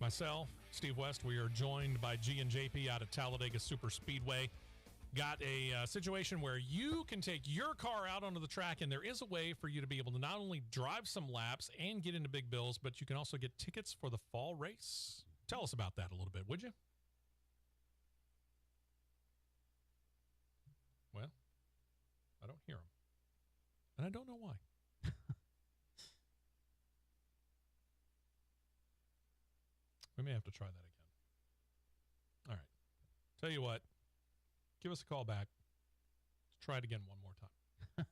myself, Steve West, we are joined by G and JP out at Talladega Superspeedway. Got a situation where you can take your car out onto the track, and there is a way for you to be able to not only drive some laps and get into big bills, but you can also get tickets for the fall race. Tell us about that a little bit, would you? I don't hear him. And I don't know why. We may have to try that again. All right. Tell you what. Give us a call back. Let's try it again one more time.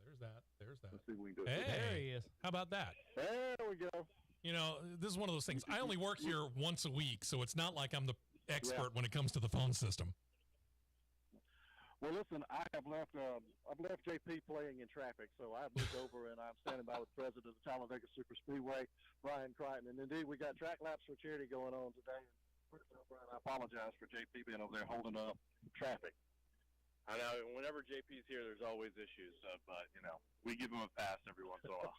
There's that. There's that. Let's see if we can do it. Hey, There he is. how about that? There we go. You know, this is one of those things. I only work here once a week, so it's not like I'm the expert when it comes to the phone system. Well, listen, I've left JP playing in traffic, so I've moved over and I'm standing by with the president of the Talladega Super Speedway, Brian Crichton. And indeed, we got track laps for charity going on today. Brian, I apologize for JP being over there holding up traffic. I know. Whenever JP's here, there's always issues, but we give him a pass every once in a while.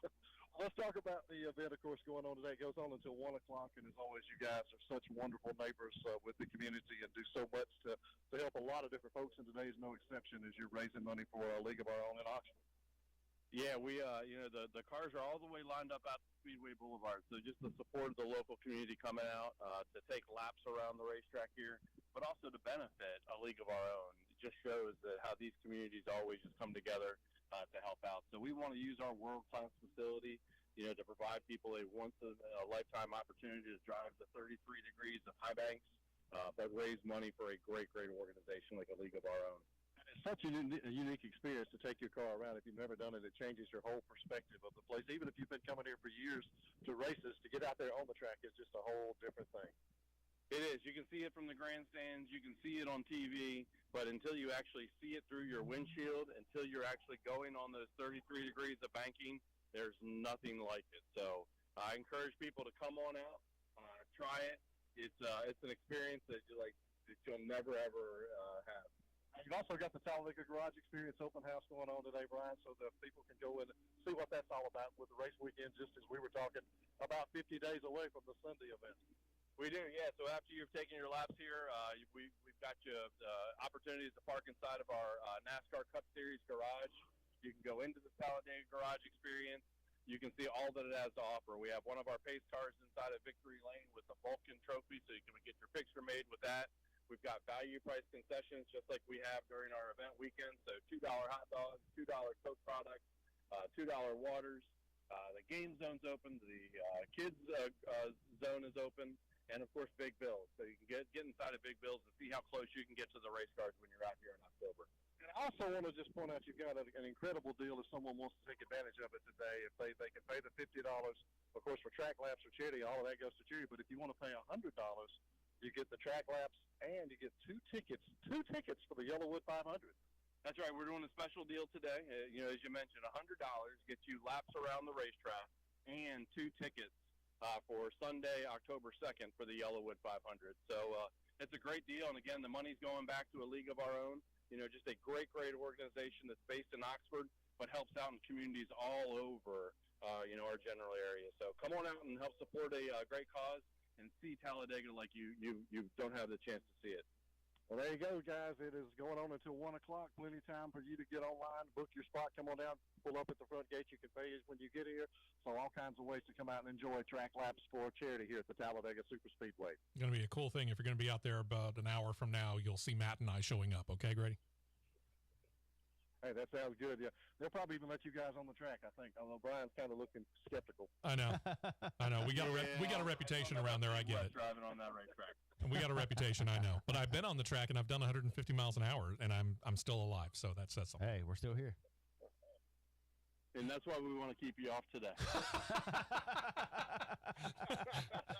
Let's talk about the event, of course, going on today. It goes on until 1 o'clock, and as always, you guys are such wonderful neighbors with the community and do so much to help a lot of different folks, and today's no exception as you're raising money for a League of Our Own in Oxford. Yeah, we, the cars are all the way lined up out to Speedway Boulevard, so just the support of the local community coming out to take laps around the racetrack here, but also to benefit a League of Our Own. It just shows that how these communities always just come together to help out. So we want to use our world-class facility, to provide people a once-in-a-lifetime opportunity to drive the 33 degrees of high banks, but raise money for a great, great organization like a League of Our Own. It's such a unique experience to take your car around. If you've never done it, it changes your whole perspective of the place. Even if you've been coming here for years to races, to get out there on the track is just a whole different thing. It is. You can see it from the grandstands. You can see it on TV. But until you actually see it through your windshield, until you're actually going on those 33 degrees of banking, there's nothing like it. So I encourage people to come on out, try it. It's an experience that you'll never, ever have. You've also got the Talladega Garage Experience open house going on today, Brian, so that people can go in and see what that's all about with the race weekend, just as we were talking about 50 days away from the Sunday event. We do, yeah. So after you've taken your laps here, we've got you opportunities to park inside of our NASCAR Cup Series garage. You can go into the Talladega Garage Experience. You can see all that it has to offer. We have one of our pace cars inside of Victory Lane with the Vulcan trophy, so you can get your picture made with that. We've got value price concessions just like we have during our event weekend. So $2 hot dogs, $2 Coke products, $2 waters. The game zone's open. The kids zone is open. And, of course, Big Bills. So you can get inside of Big Bills and see how close you can get to the race cars when you're out here in October. And I also want to just point out you've got an incredible deal if someone wants to take advantage of it today. If they can pay the $50, of course, for track laps or charity, all of that goes to charity. But if you want to pay $100, you get the track laps and you get two tickets for the Yellowwood 500. That's right. We're doing a special deal today. As you mentioned, $100 gets you laps around the racetrack and 2 tickets for Sunday, October 2nd for the Yellowwood 500. So it's a great deal. And, again, the money's going back to a League of Our Own. Just a great, great organization that's based in Oxford but helps out in communities all over, our general area. So come on out and help support a great cause and see Talladega like you don't have the chance to see it. Well, there you go, guys. It is going on until 1 o'clock. Plenty of time for you to get online, book your spot, come on down, pull up at the front gate. You can pay when you get here. So all kinds of ways to come out and enjoy track laps for charity here at the Talladega Super Speedway. It's going to be a cool thing. If you're going to be out there about an hour from now, you'll see Matt and I showing up. Okay, Grady? Hey, that sounds good. Yeah, they'll probably even let you guys on the track, I think. Although Brian's kind of looking skeptical. I know. We got a reputation around there. I get it. Driving on that racetrack. We got a reputation. I know. But I've been on the track and I've done 150 miles an hour, and I'm still alive. So that says something. Hey, we're still here. And that's why we want to keep you off today.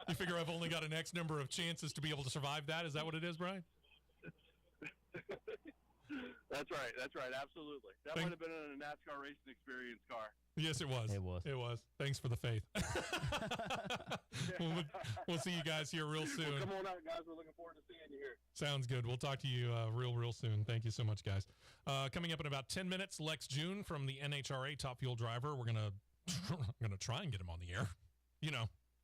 You figure I've only got an X number of chances to be able to survive that? Is that what it is, Brian? That's right. Absolutely. That might have been in a NASCAR racing experience car. Yes, it was. It was. Thanks for the faith. We'll see you guys here real soon. Well, come on out, guys. We're looking forward to seeing you here. Sounds good. We'll talk to you real soon. Thank you so much, guys. Coming up in about 10 minutes, Lex June from the NHRA Top Fuel Driver. We're gonna try and get him on the air.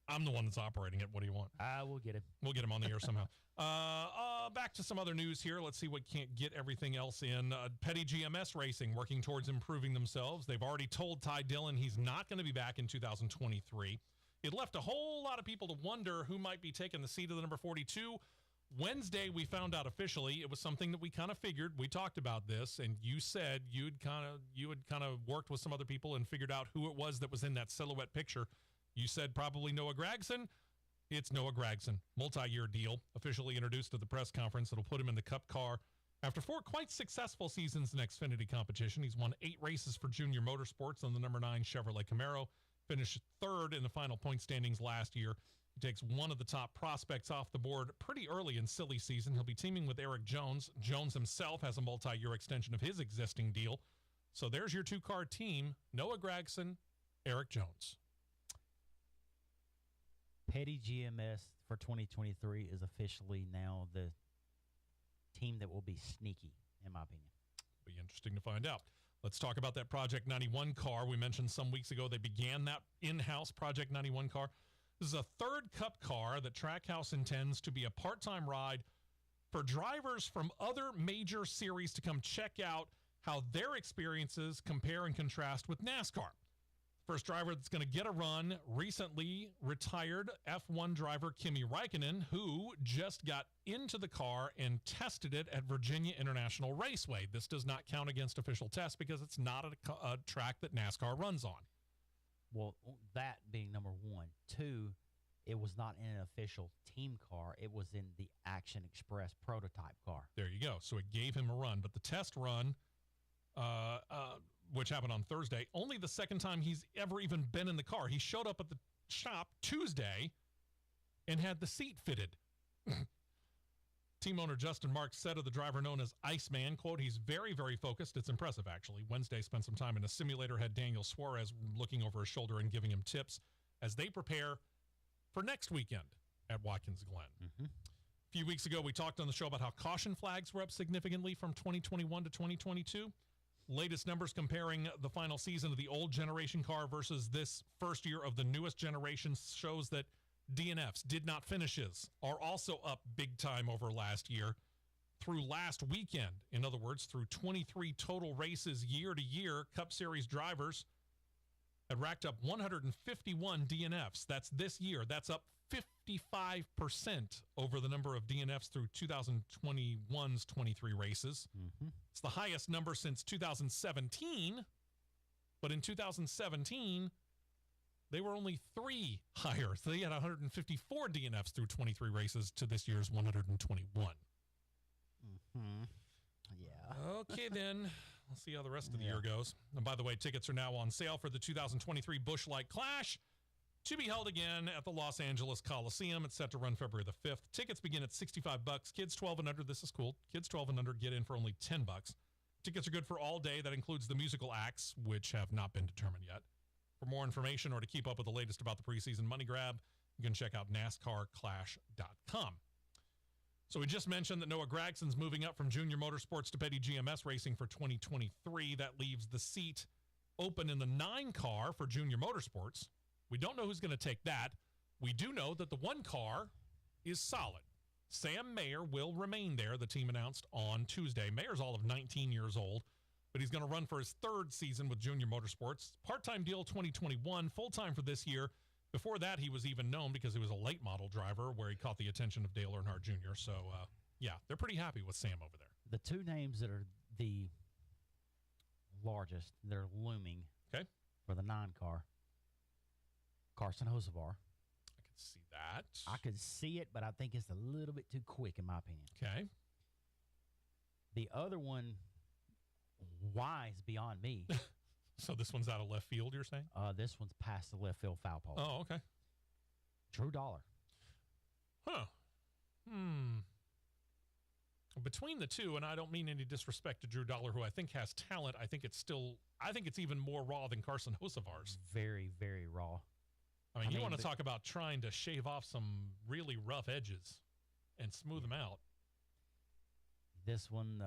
I'm the one that's operating it. What do you want? We'll get him. We'll get him on the air somehow. Back to some other news here. Let's see what can't get everything else in. Petty GMS Racing working towards improving themselves. They've already told Ty Dillon he's not going to be back in 2023. It left a whole lot of people to wonder who might be taking the seat of the number 42. Wednesday, we found out officially. It was something that we kind of figured. We talked about this, and you said you had kind of worked with some other people and figured out who it was that was in that silhouette picture. You said probably Noah Gregson. It's Noah Gregson. Multi-year deal, officially introduced at the press conference. It'll put him in the Cup car. After 4 quite successful seasons in Xfinity competition, he's won 8 races for Junior Motorsports on the number 9 Chevrolet Camaro, finished 3rd in the final point standings last year. He takes one of the top prospects off the board pretty early in silly season. He'll be teaming with Eric Jones. Jones himself has a multi-year extension of his existing deal. So there's your 2-car team, Noah Gregson, Eric Jones. Petty GMS for 2023 is officially now the team that will be sneaky, in my opinion. Be interesting to find out. Let's talk about that Project 91 car. We mentioned some weeks ago they began that in-house Project 91 car. This is a 3rd Cup car that Trackhouse intends to be a part-time ride for drivers from other major series to come check out how their experiences compare and contrast with NASCAR. First driver that's going to get a run, recently retired F1 driver Kimi Raikkonen, who just got into the car and tested it at Virginia International Raceway. This does not count against official tests because it's not a track that NASCAR runs on. Well, that being number 1. 2, it was not in an official team car. It was in the Action Express prototype car. There you go. So it gave him a run. But the test run, which happened on Thursday, only the second time he's ever even been in the car. He showed up at the shop Tuesday and had the seat fitted. Team owner Justin Marks said of the driver known as Iceman, quote, he's very, very focused. It's impressive, actually. Wednesday spent some time in a simulator, had Daniel Suarez looking over his shoulder and giving him tips as they prepare for next weekend at Watkins Glen. Mm-hmm. A few weeks ago, we talked on the show about how caution flags were up significantly from 2021 to 2022. Latest numbers comparing the final season of the old generation car versus this first year of the newest generation shows that DNFs, did not finishes, are also up big time over last year. Through last weekend, in other words, through 23 total races year to year, Cup Series drivers had racked up 151 DNFs. That's this year. That's up 55% over the number of DNFs through 2021's 23 races. Mm-hmm. It's the highest number since 2017, but in 2017, they were only 3 higher. So they had 154 DNFs through 23 races to this year's 121. Mm-hmm. Yeah. Okay, then. Let's see how the rest of the year goes. And by the way, tickets are now on sale for the 2023 Busch Light Clash, to be held again at the Los Angeles Coliseum. It's set to run February the 5th. Tickets begin at $65. Kids 12 and under, this is cool. Kids 12 and under get in for only $10. Tickets are good for all day. That includes the musical acts, which have not been determined yet. For more information or to keep up with the latest about the preseason money grab, you can check out NASCARclash.com. So we just mentioned that Noah Gregson's moving up from Junior Motorsports to Petty GMS Racing for 2023. That leaves the seat open in the 9 car for Junior Motorsports. We don't know who's going to take that. We do know that the 1 car is solid. Sam Mayer will remain there, the team announced on Tuesday. Mayer's all of 19 years old, but he's going to run for his 3rd season with Junior Motorsports. Part-time deal 2021, full-time for this year. Before that, he was even known because he was a late model driver where he caught the attention of Dale Earnhardt Jr. So, yeah, they're pretty happy with Sam over there. The 2 names that are the largest, they're looming for the 9 car. Carson Hocevar. I could see that. I could see it, but I think it's a little bit too quick, in my opinion. Okay. The other one, why, is beyond me. So this one's out of left field, you're saying? This one's past the left field foul pole. Oh, okay. Drew Dollar. Huh. Between the 2, and I don't mean any disrespect to Drew Dollar, who I think has talent, I think it's even more raw than Carson Hocevar's. Very, very raw. I mean, you want to talk about trying to shave off some really rough edges and smooth them out. This one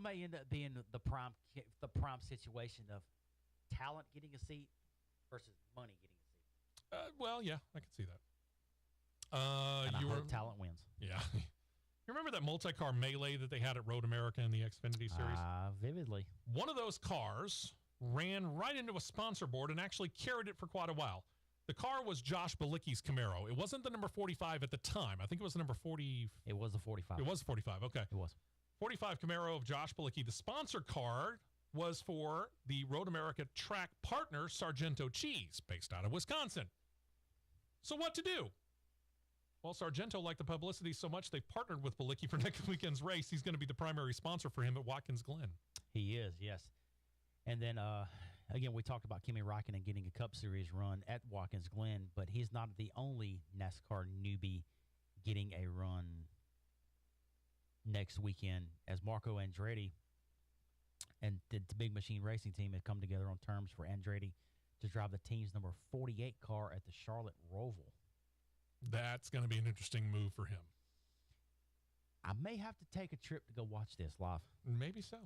may end up being the prime situation of talent getting a seat versus money getting a seat. Well, yeah, I can see that. And I hope talent wins. Yeah. You remember that multi-car melee that they had at Road America in the Xfinity Series? Vividly. One of those cars ran right into a sponsor board and actually carried it for quite a while. The car was Josh Bilicki's Camaro. It wasn't the number 45 at the time. I think it was the number 40. It was the 45. It was 45. Okay. It was. 45 Camaro of Josh Bilicki. The sponsor car was for the Road America track partner, Sargento Cheese, based out of Wisconsin. So what to do? Well, Sargento liked the publicity so much they partnered with Bilicki for next weekend's race. He's going to be the primary sponsor for him at Watkins Glen. He is, yes. And then, again, we talked about Kimi Raikkonen getting a Cup Series run at Watkins Glen, but he's not the only NASCAR newbie getting a run next weekend, as Marco Andretti and the Big Machine Racing team have come together on terms for Andretti to drive the team's number 48 car at the Charlotte Roval. That's going to be an interesting move for him. I may have to take a trip to go watch this live. Maybe so.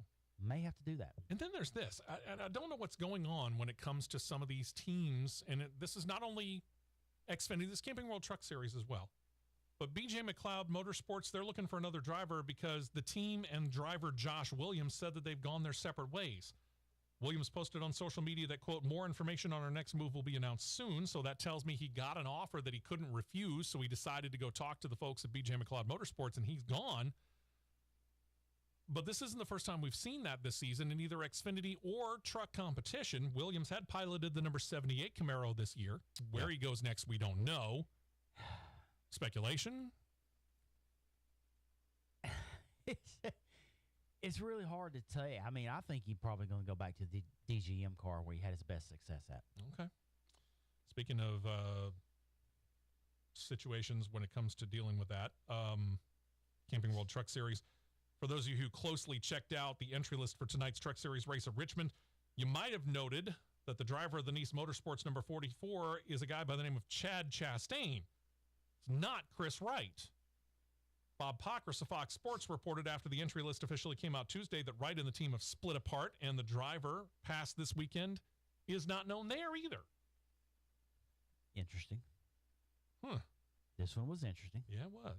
May have to do that. And then there's this. I don't know what's going on when it comes to some of these teams. And this is not only Xfinity, this Camping World Truck Series as well. But BJ McLeod Motorsports, they're looking for another driver because the team and driver Josh Williams said that they've gone their separate ways. Williams posted on social media that, quote, more information on our next move will be announced soon. So that tells me he got an offer that he couldn't refuse. So he decided to go talk to the folks at BJ McLeod Motorsports, and he's gone. But this isn't the first time we've seen that this season in either Xfinity or truck competition. Williams had piloted the number 78 Camaro this year. Where he goes next, we don't know. Speculation? It's really hard to tell. I mean, I think he's probably going to go back to the DGM car where he had his best success at. Okay. Speaking of situations when it comes to dealing with that, Camping World Truck Series, for those of you who closely checked out the entry list for tonight's Truck Series race at Richmond, you might have noted that the driver of the Nice Motorsports number 44 is a guy by the name of Chad Chastain. It's not Chris Wright. Bob Pockris of Fox Sports reported after the entry list officially came out Tuesday that Wright and the team have split apart, and the driver past this weekend is not known there either. Interesting. Huh. This one was interesting. Yeah, it was.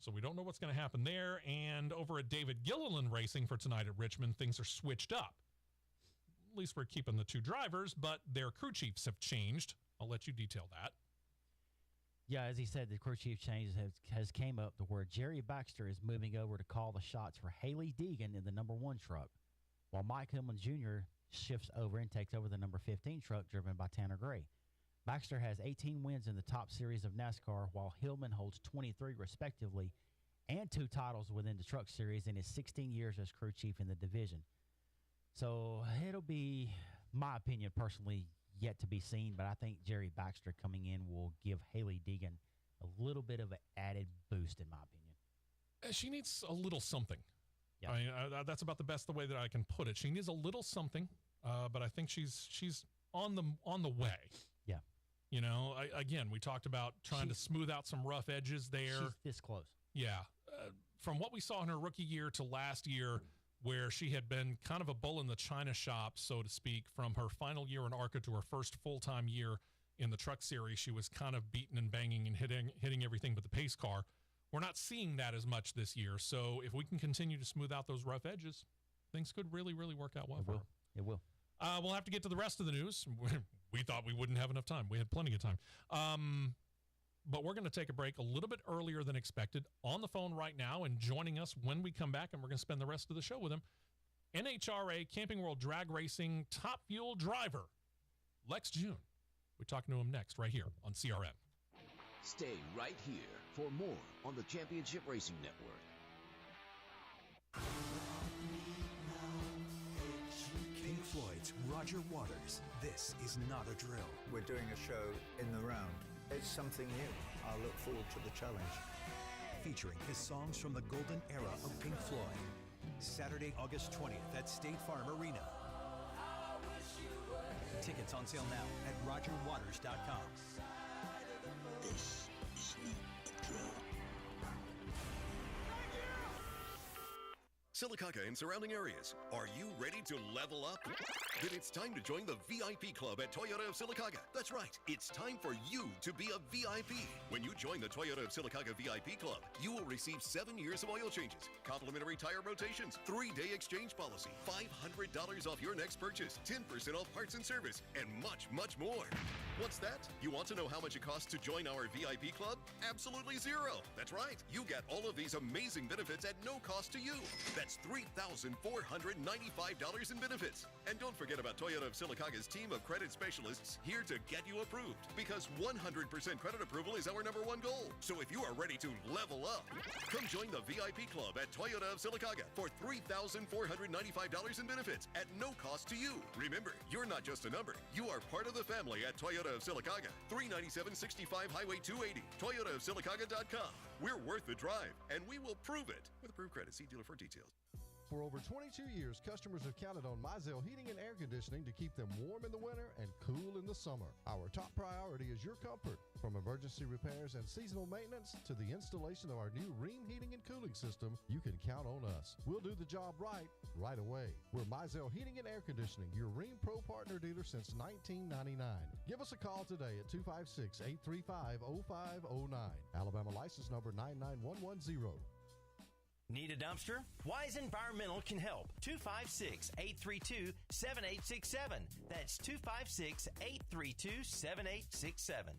So we don't know what's going to happen there. And over at David Gilliland Racing for tonight at Richmond, things are switched up. At least we're keeping the two drivers, but their crew chiefs have changed. I'll let you detail that. Yeah, as he said, the crew chief change has came up to where Jerry Baxter is moving over to call the shots for Haley Deegan in the number 1 truck, while Mike Hillman Jr. shifts over and takes over the number 15 truck driven by Tanner Gray. Baxter has 18 wins in the top series of NASCAR, while Hillman holds 23 respectively and 2 titles within the truck series in his 16 years as crew chief in the division. So it'll be, my opinion personally, yet to be seen, but I think Jerry Baxter coming in will give Haley Deegan a little bit of an added boost, in my opinion. She needs a little something. Yeah. I mean, that's about the best the way that I can put it. She needs a little something, but I think she's on the way. Yeah. You know, again, we talked about trying to smooth out some rough edges there. She's this close. Yeah. From what we saw in her rookie year to last year, where she had been kind of a bull in the china shop, so to speak, from her final year in ARCA to her first full-time year in the truck series, she was kind of beating and banging and hitting everything but the pace car. We're not seeing that as much this year. So if we can continue to smooth out those rough edges, things could really, really work out well for her. It will. We'll have to get to the rest of the news. We thought we wouldn't have enough time. We had plenty of time. But we're going to take a break a little bit earlier than expected. On the phone right now and joining us when we come back, and we're going to spend the rest of the show with him, NHRA Camping World Drag Racing Top Fuel driver, Lex June. We're talking to him next right here on CRN. Stay right here for more on the Championship Racing Network. Pink Floyd's Roger Waters. This is not a drill. We're doing a show in the round. It's something new. I look forward to the challenge. Featuring his songs from the golden era of Pink Floyd. Saturday, August 20th at State Farm Arena. Tickets on sale now at RogerWaters.com. This is not a drill. Sylacauga and surrounding areas. Are you ready to level up? Then it's time to join the VIP Club at Toyota of Sylacauga. That's right. It's time for you to be a VIP. When you join the Toyota of Sylacauga VIP Club, you will receive 7 years of oil changes, complimentary tire rotations, 3-day exchange policy, $500 off your next purchase, 10% off parts and service, and much, much more. What's that? You want to know how much it costs to join our VIP Club? Absolutely zero. That's right. You get all of these amazing benefits at no cost to you. That's $3,495 in benefits. And don't forget about Toyota of Sylacauga's team of credit specialists here to get you approved. Because 100% credit approval is our #1 goal. So if you are ready to level up, come join the VIP Club at Toyota of Sylacauga for $3,495 in benefits at no cost to you. Remember, you're not just a number. You are part of the family at Toyota of Sylacauga. 39765 Highway 280. ToyotaofSylacauga.com. We're worth the drive, and we will prove it. With approved credit, see dealer for details. For over 22 years, customers have counted on Mizell Heating and Air Conditioning to keep them warm in the winter and cool in the summer. Our top priority is your comfort, from emergency repairs and seasonal maintenance to the installation of our new Rheem heating and cooling system. You can count on us. We'll do the job right away. We're Mizell Heating and Air Conditioning, your Rheem Pro partner dealer since 1999. Give us a call today at 256-835-0509. Alabama license number 99110. Need a dumpster? Wise Environmental can help. 256-832-7867. That's 256-832-7867.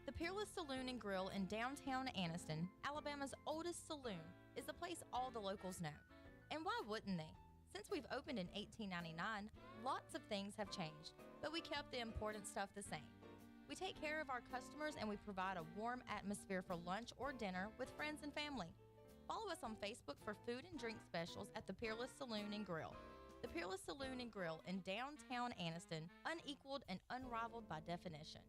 The Peerless Saloon and Grill in downtown Anniston, Alabama's oldest saloon, is the place all the locals know. And why wouldn't they? Since we've opened in 1899, lots of things have changed, but we kept the important stuff the same. We take care of our customers and we provide a warm atmosphere for lunch or dinner with friends and family. Follow us on Facebook for food and drink specials at the Peerless Saloon and Grill. The Peerless Saloon and Grill in downtown Anniston, unequaled and unrivaled by definition.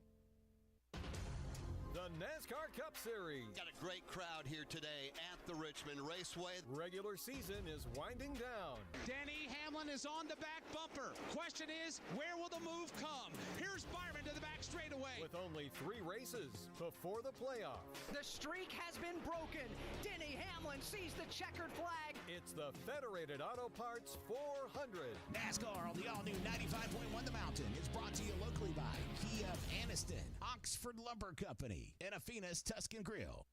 The NASCAR Cup Series. Got a great crowd here today at the Richmond Raceway. Regular season is winding down. Denny Hamlin is on the back bumper. Question is, where will the move come? Here's Byron to the back straightaway. With only 3 races before the playoffs. The streak has been broken. Denny Hamlin sees the checkered flag. It's the Federated Auto Parts 400. NASCAR on the all-new 95.1 The Mountain is brought to you locally by Kia of Anniston, Oxford Lumber Company, and Afina's Tuscan Grill.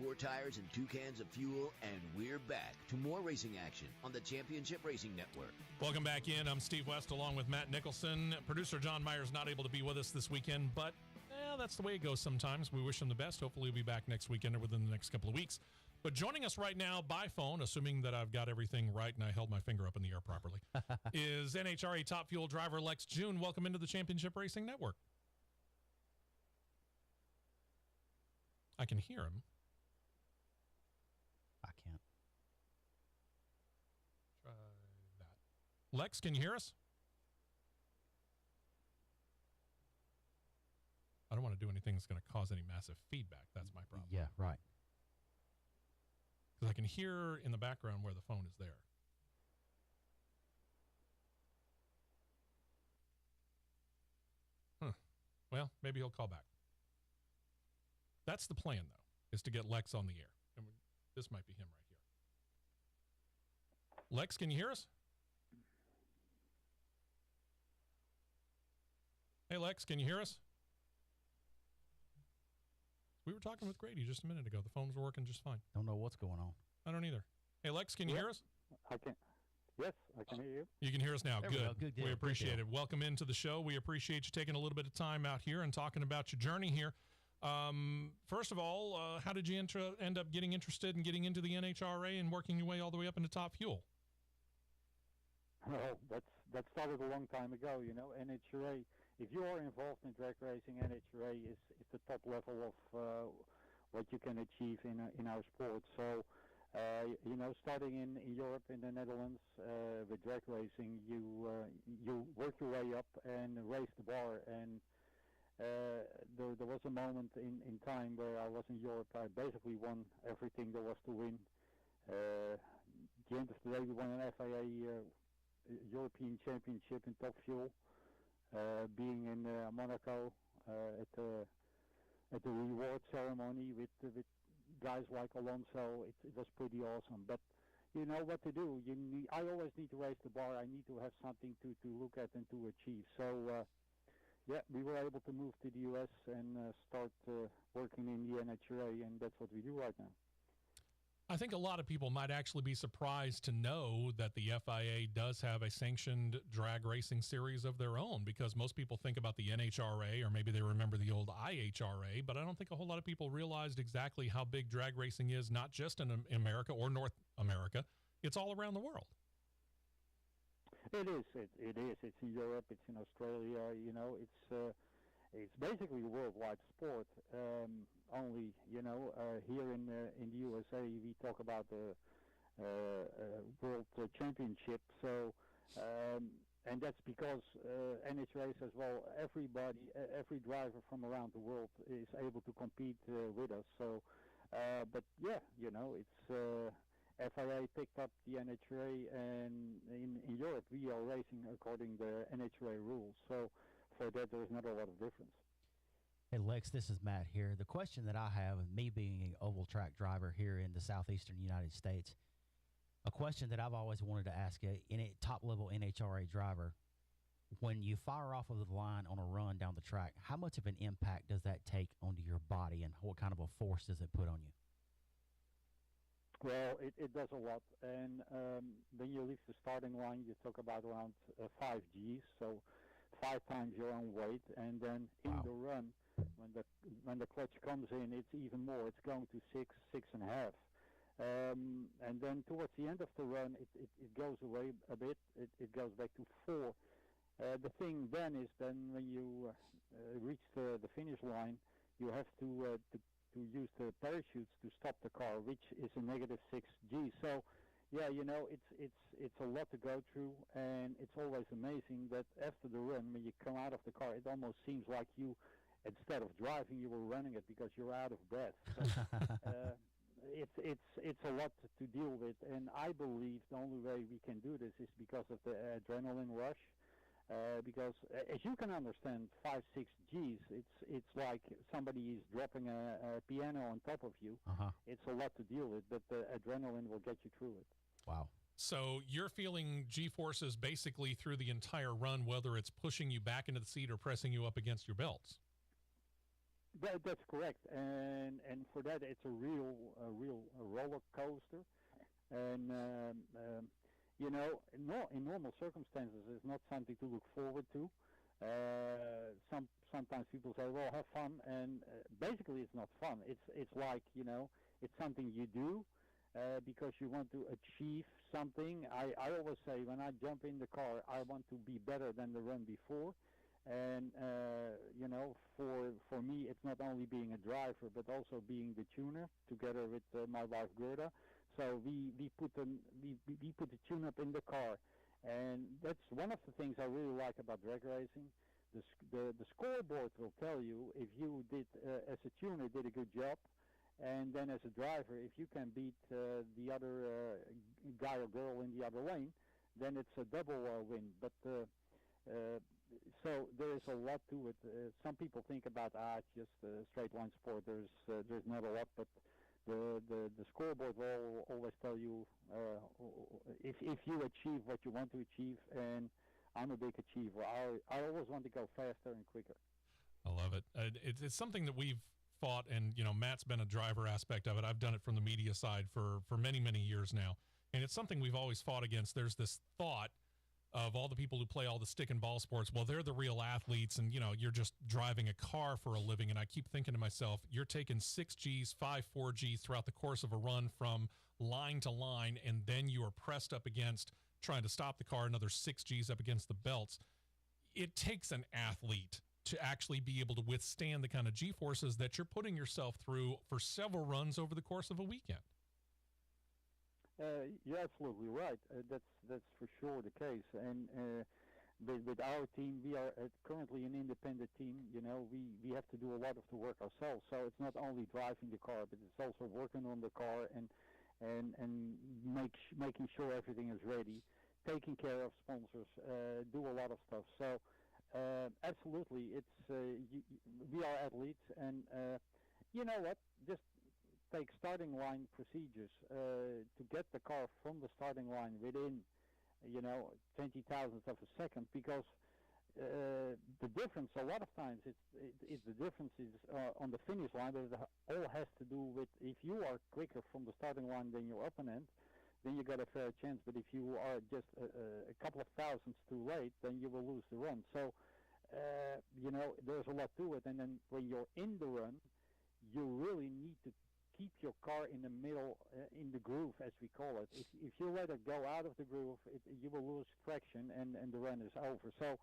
4 tires and 2 cans of fuel, and we're back to more racing action on the Championship Racing Network. Welcome back in. I'm Steve West along with Matt Nicholson. Producer John Myers not able to be with us this weekend, but that's the way it goes sometimes. We wish him the best. Hopefully he'll be back next weekend or within the next couple of weeks. But joining us right now by phone, assuming that I've got everything right and I held my finger up in the air properly, is NHRA Top Fuel driver Lex June. Welcome into the Championship Racing Network. I can hear him. I can't. Try that. Lex, can you hear us? I don't want to do anything that's going to cause any massive feedback. That's my problem. Yeah, right. Because I can hear in the background where the phone is there. Well, maybe he'll call back. That's the plan, though, is to get Lex on the air. And this might be him right here. Lex, can you hear us? Hey, Lex, can you hear us? We were talking with Grady just a minute ago. The phones were working just fine. Don't know what's going on. I don't either. Hey, Lex, can you hear us? I can. Yes, I can hear you. You can hear us now. There Good. Good deal. We appreciate it. Welcome into the show. We appreciate you taking a little bit of time out here and talking about your journey here. First of all, how did you end up getting interested in getting into the NHRA and working your way all the way up into Top Fuel? Well, that started a long time ago. You know, NHRA. If you are involved in drag racing, NHRA is the top level of what you can achieve in our sport. So, you know, starting in Europe, in the Netherlands, with drag racing, you work your way up and raise the bar. And there was a moment in time where I was in Europe. I basically won everything there was to win. At the end of the day, we won an FIA European Championship in Top Fuel. Being in Monaco at the reward ceremony with guys like Alonso, it was pretty awesome. But you know what to do. I always need to raise the bar. I need to have something to look at and to achieve. So, yeah, we were able to move to the U.S. and start working in the NHRA, and that's what we do right now. I think a lot of people might actually be surprised to know that the FIA does have a sanctioned drag racing series of their own, because most people think about the NHRA, or maybe they remember the old IHRA, but I don't think a whole lot of people realized exactly how big drag racing is, not just in America or North America. It's all around the world. It is. It is. It's in Europe. It's in Australia. You know, it's basically a worldwide sport. Only, you know, here in the USA, we talk about the World Championship. So, and that's because NHRA says, well, every driver from around the world is able to compete with us. So, but yeah, you know, it's. FIA picked up the NHRA, and in Europe we are racing according to the NHRA rules. So for that, there's not a lot of difference. Hey, Lex, this is Matt here. The question that I have, and me being an oval track driver here in the southeastern United States, a question that I've always wanted to ask a top-level NHRA driver, when you fire off of the line on a run down the track, how much of an impact does that take onto your body, and what kind of a force does it put on you? Well, it does a lot, and when you leave the starting line, you talk about around 5 Gs, so 5 times your own weight, and then in the run, when the clutch comes in, it's even more. It's going to 6.5, and then towards the end of the run, it goes away a bit. It goes back to 4. The thing then is when you reach the finish line, you have to use the parachutes to stop the car, which is a negative 6 G. So, yeah, you know, it's a lot to go through, and it's always amazing that after the run, when you come out of the car, it almost seems like you, instead of driving, you were running it because you're out of breath. So, it's a lot to deal with, and I believe the only way we can do this is because of the adrenaline rush. Because as you can understand, 5, 6 Gs, it's like somebody is dropping a piano on top of you. It's a lot to deal with, but the adrenaline will get you through it. Wow. So you're feeling G-forces basically through the entire run, whether it's pushing you back into the seat or pressing you up against your belts. That's correct, and for that, it's a real roller coaster, and you know, in normal circumstances, it's not something to look forward to. Sometimes people say, well, have fun, and basically it's not fun. It's like, you know, it's something you do because you want to achieve something. I always say, when I jump in the car, I want to be better than the run before. And, you know, for me, it's not only being a driver, but also being the tuner together with my wife, Gerda. So we put the tune-up in the car, and that's one of the things I really like about drag racing. The scoreboard will tell you if you did, as a tuner, did a good job, and then as a driver, if you can beat the other guy or girl in the other lane, then it's a double win. But so there is a lot to it. Some people think about it's just a straight line sport. There's not a lot, but the scoreboard will always tell you if you achieve what you want to achieve, and I'm a big achiever. I always want to go faster and quicker. I love it. It's something that we've fought, and you know, Matt's been a driver aspect of it. I've done it from the media side for many, many years now, and it's something we've always fought against. There's this thought of all the people who play all the stick and ball sports, well, they're the real athletes, and you know, you're just driving a car for a living. And I keep thinking to myself, you're taking 6 Gs, 5, 4 Gs throughout the course of a run from line to line, and then you are pressed up against trying to stop the car, another 6 Gs up against the belts. It takes an athlete to actually be able to withstand the kind of G-forces that you're putting yourself through for several runs over the course of a weekend. You're absolutely right. That's for sure the case. And with our team, we are currently an independent team. You know, we have to do a lot of the work ourselves. So it's not only driving the car, but it's also working on the car and making sure everything is ready, taking care of sponsors, do a lot of stuff. So absolutely, it's we are athletes, and you know what? Just take starting line procedures to get the car from the starting line within, 20 thousandths of a second, because the difference a lot of times it's the difference is on the finish line, but it all has to do with if you are quicker from the starting line than your opponent, then you got a fair chance. But if you are just a couple of thousandths too late, then you will lose the run. So there's a lot to it. And then when you're in the run, you really need to keep your car in the middle, in the groove, as we call it. If you let it go out of the groove, you will lose traction, and the run is over. So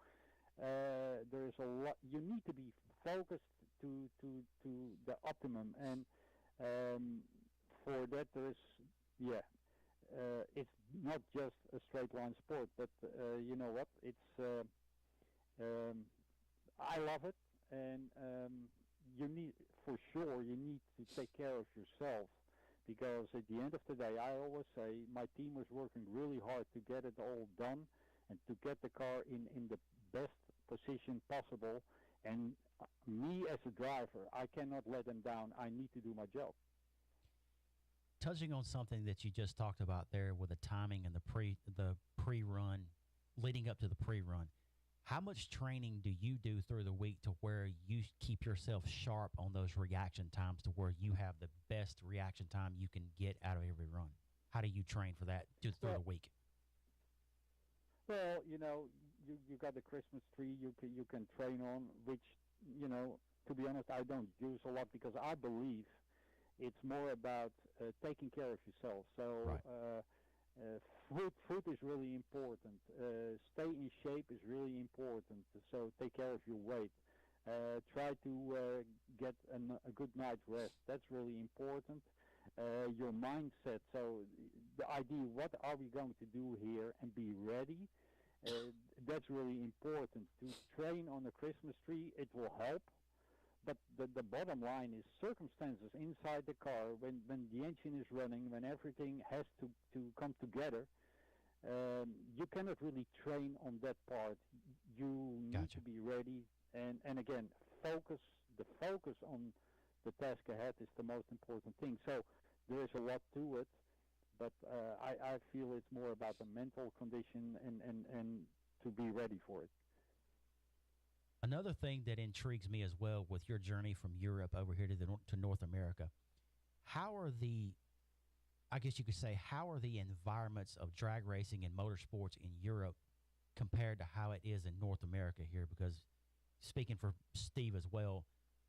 there is a lot. You need to be focused to the optimum, and for that there is, it's not just a straight line sport, but you know what? It's I love it, and you need to take care of yourself, because at the end of the day, I always say my team was working really hard to get it all done and to get the car in the best position possible, and me as a driver, I cannot let them down. I need to do my job. Touching on something that you just talked about there with the timing and the pre-run, leading up to the pre-run, how much training do you do through the week to where you keep yourself sharp on those reaction times to where you have the best reaction time you can get out of every run? How do you train for that through the week? Well, you got the Christmas tree you can train on, which, to be honest, I don't use a lot, because I believe it's more about taking care of yourself. So food is really important. Stay in shape is really important. So take care of your weight. Try to get a good night's rest. That's really important. Your mindset. So the idea, what are we going to do here, and be ready. That's really important. To train on the Christmas tree, it will help. But the bottom line is circumstances inside the car, when the engine is running, when everything has to come together, you cannot really train on that part. You need to be ready, and again, the focus on the task ahead is the most important thing. So there is a lot to it, but I feel it's more about the mental condition and to be ready for it. Another thing that intrigues me as well with your journey from Europe over here to North America, how are the environments of drag racing and motorsports in Europe compared to how it is in North America here? Because speaking for Steve as well,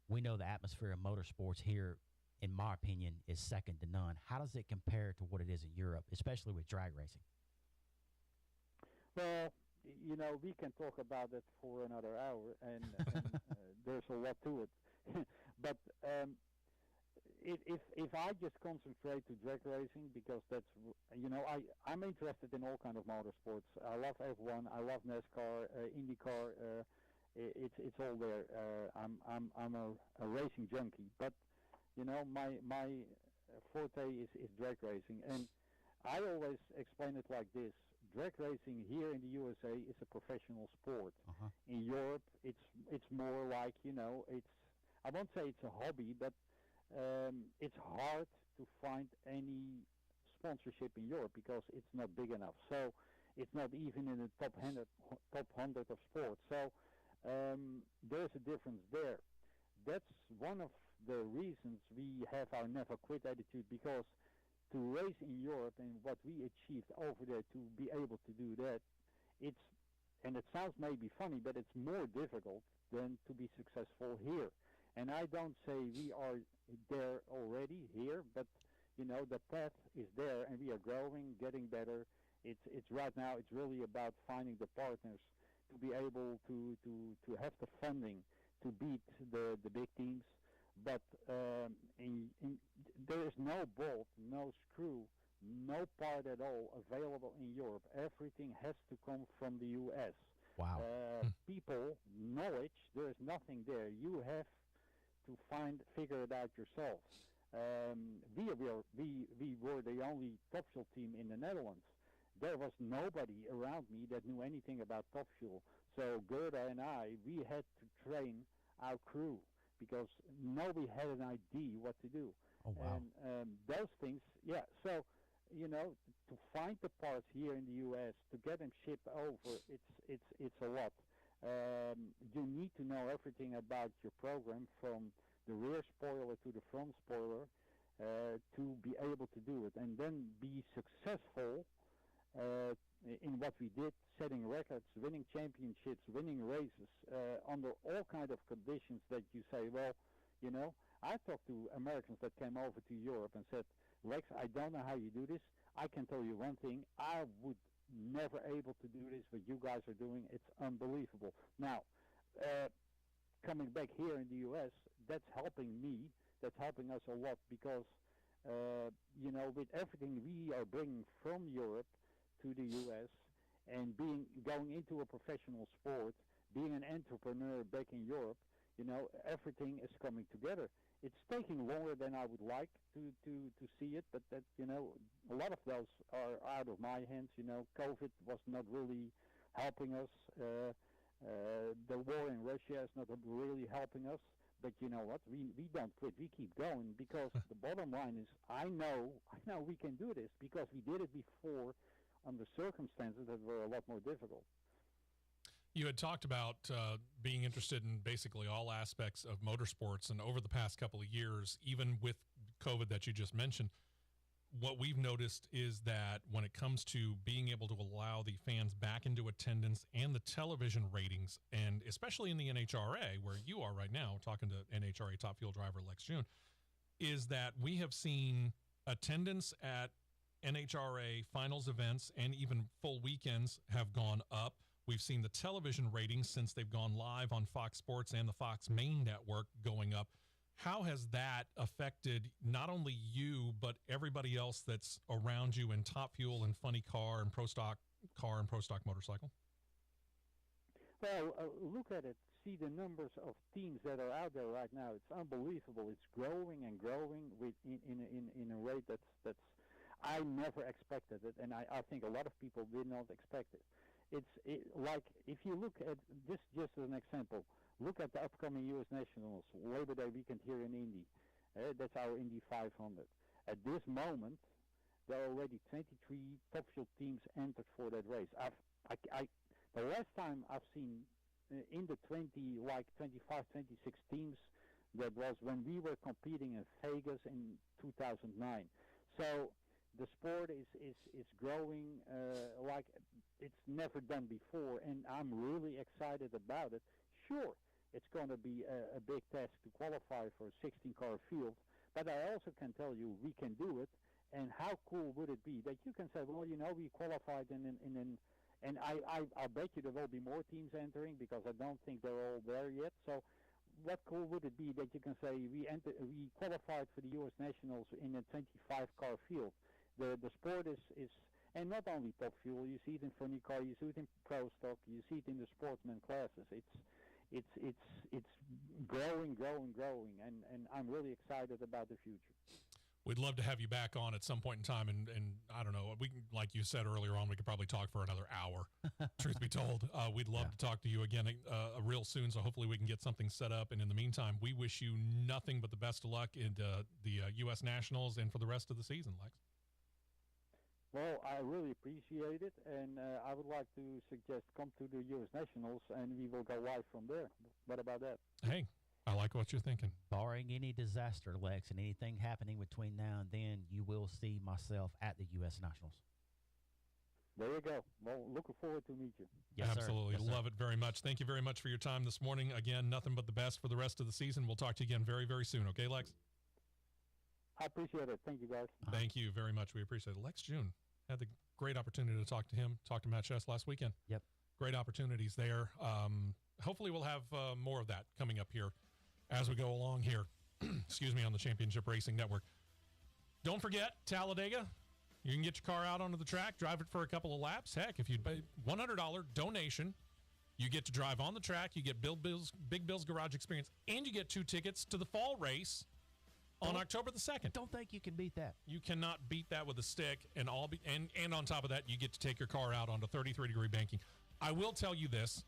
we know the atmosphere of motorsports here, in my opinion, is second to none. How does it compare to what it is in Europe, especially with drag racing? Well, we can talk about it for another hour, and there's a lot to it. But if I just concentrate to drag racing, because that's, I'm interested in all kind of motorsports. I love F1, I love NASCAR, Indycar. It's all there. I'm a racing junkie, but my forte is drag racing, and I always explain it like this. Drag racing here in the USA is a professional sport. In Europe, it's more like, I won't say it's a hobby, but it's hard to find any sponsorship in Europe because it's not big enough. So it's not even in the top 100 of sports. So there's a difference there. That's one of the reasons we have our never quit attitude, because to race in Europe and what we achieved over there, to be able to do that, it sounds maybe funny, but it's more difficult than to be successful here. And I don't say we are there already here, but the path is there, and we are growing, getting better. It's right now, it's really about finding the partners to be able to have the funding to beat the big teams. But there is no bolt, no screw, no part at all available in Europe. Everything has to come from the U.S. Wow. People, knowledge, there is nothing there. You have to figure it out yourself. We were the only Top Fuel team in the Netherlands. There was nobody around me that knew anything about Top Fuel. So Gerda and I, we had to train our crew. because nobody had an idea what to do. Oh, wow. And those things, yeah. So, to find the parts here in the U.S., to get them shipped over, it's a lot. You need to know everything about your program, from the rear spoiler to the front spoiler, to be able to do it, and then be successful in what we did, setting records, winning championships, winning races, under all kind of conditions that you say, well, I talked to Americans that came over to Europe and said, Lex, I don't know how you do this. I can tell you one thing, I would never able to do this, what you guys are doing. It's unbelievable. Now, coming back here in the U.S., that's helping me, that's helping us a lot, because, with everything we are bringing from Europe to the U.S. and going into a professional sport, being an entrepreneur back in Europe, everything is coming together. It's taking longer than I would like to see it, but that, a lot of those are out of my hands. COVID was not really helping us. The war in Russia is not really helping us. But you know what? We don't quit. We keep going, because the bottom line is, I know we can do this, because we did it before under circumstances that were a lot more difficult. You had talked about being interested in basically all aspects of motorsports, and over the past couple of years, even with COVID that you just mentioned, what we've noticed is that when it comes to being able to allow the fans back into attendance and the television ratings, and especially in the NHRA, where you are right now talking to NHRA top fuel driver Lex June, is that we have seen attendance at NHRA finals events and even full weekends have gone up. We've seen the television ratings, since they've gone live on Fox Sports and the Fox main network, going up. How has that affected not only you, but everybody else that's around you in Top Fuel and Funny Car and Pro Stock Car and Pro Stock Motorcycle? Well, look at it. See the numbers of teams that are out there right now. It's unbelievable. It's growing and growing in a rate that's I never expected it, and I think a lot of people did not expect it. Like, if you look at this, just as an example, look at the upcoming U.S. Nationals, Labor Day weekend here in Indy. That's our Indy 500. At this moment, there are already 23 top fuel teams entered for that race. The last time I've seen in the 25, 26 teams, that was when we were competing in Vegas in 2009. So the sport is growing like it's never done before, and I'm really excited about it. Sure, it's going to be a big task to qualify for a 16-car field, but I also can tell you we can do it. And how cool would it be that you can say, well, we qualified and I'll bet you there will be more teams entering, because I don't think they're all there yet. So what cool would it be that you can say we qualified for the U.S. Nationals in a 25-car field? The sport is, and not only top fuel, you see it in Funny Car, you see it in Pro Stock, you see it in the sportsman classes. It's growing, and I'm really excited about the future. We'd love to have you back on at some point in time, and I don't know, we can, like you said earlier on, we could probably talk for another hour. Truth be told, we'd love to talk to you again real soon. So hopefully we can get something set up. And in the meantime, we wish you nothing but the best of luck in the U.S. Nationals and for the rest of the season, Lex. Well, I really appreciate it, and I would like to suggest come to the U.S. Nationals, and we will go live from there. What about that? Hey, I like what you're thinking. Barring any disaster, Lex, and anything happening between now and then, you will see myself at the U.S. Nationals. There you go. Well, looking forward to meet you. Yes, absolutely. Yes, love it very much. Thank you very much for your time this morning. Again, nothing but the best for the rest of the season. We'll talk to you again very, very soon. Okay, Lex? I appreciate it. Thank you, guys. Thank you very much. We appreciate it. Lex June. Had the great opportunity to talk to him, talk to Matt Chess last weekend. Yep. Great opportunities there. Hopefully we'll have more of that coming up here as we go along here, excuse me, on the Championship Racing Network. Don't forget, Talladega, you can get your car out onto the track, drive it for a couple of laps. Heck, if you pay $100 donation, you get to drive on the track, you get Big Bill's Garage Experience, and you get 2 tickets to the fall race on October the 2nd. Don't think you can beat that. You cannot beat that with a stick, and and on top of that, you get to take your car out onto 33-degree banking. I will tell you this.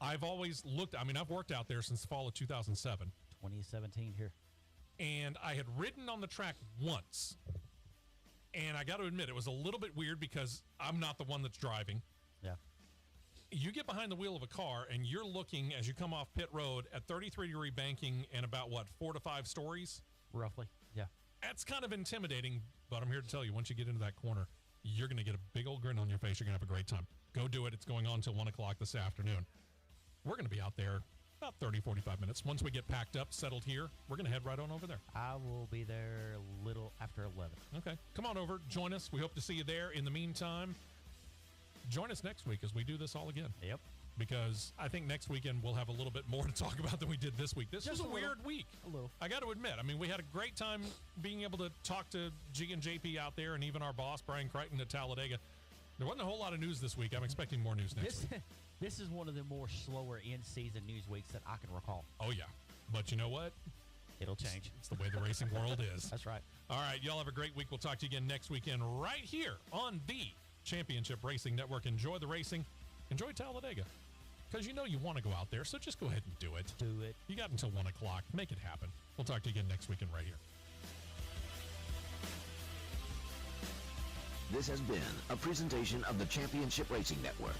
I've always looked, I've worked out there since the fall of 2007. 2017 here. And I had ridden on the track once. And I got to admit, it was a little bit weird because I'm not the one that's driving. Yeah. You get behind the wheel of a car and you're looking as you come off pit road at 33-degree banking and about, 4 to 5 stories? Roughly, yeah. That's kind of intimidating, but I'm here to tell you, once you get into that corner, you're going to get a big old grin on your face. You're going to have a great time. Go do it. It's going on until 1 o'clock this afternoon. We're going to be out there about 30, 45 minutes. Once we get packed up, settled here, we're going to head right on over there. I will be there a little after 11. Okay. Come on over. Join us. We hope to see you there. In the meantime, join us next week as we do this all again. Yep. Because I think next weekend we'll have a little bit more to talk about than we did this week. This was a weird week. A little. I got to admit. I mean, we had a great time being able to talk to G and JP out there and even our boss, Brian Crichton, at Talladega. There wasn't a whole lot of news this week. I'm expecting more news next week. This is one of the more slower in-season news weeks that I can recall. Oh, yeah. But you know what? It'll change. It's the way the racing world is. That's right. All right. Y'all have a great week. We'll talk to you again next weekend right here on the Championship Racing Network. Enjoy the racing. Enjoy Talladega. Because you know you want to go out there, so just go ahead and do it. Do it. You got until 1 o'clock. Make it happen. We'll talk to you again next weekend right here. This has been a presentation of the Championship Racing Network.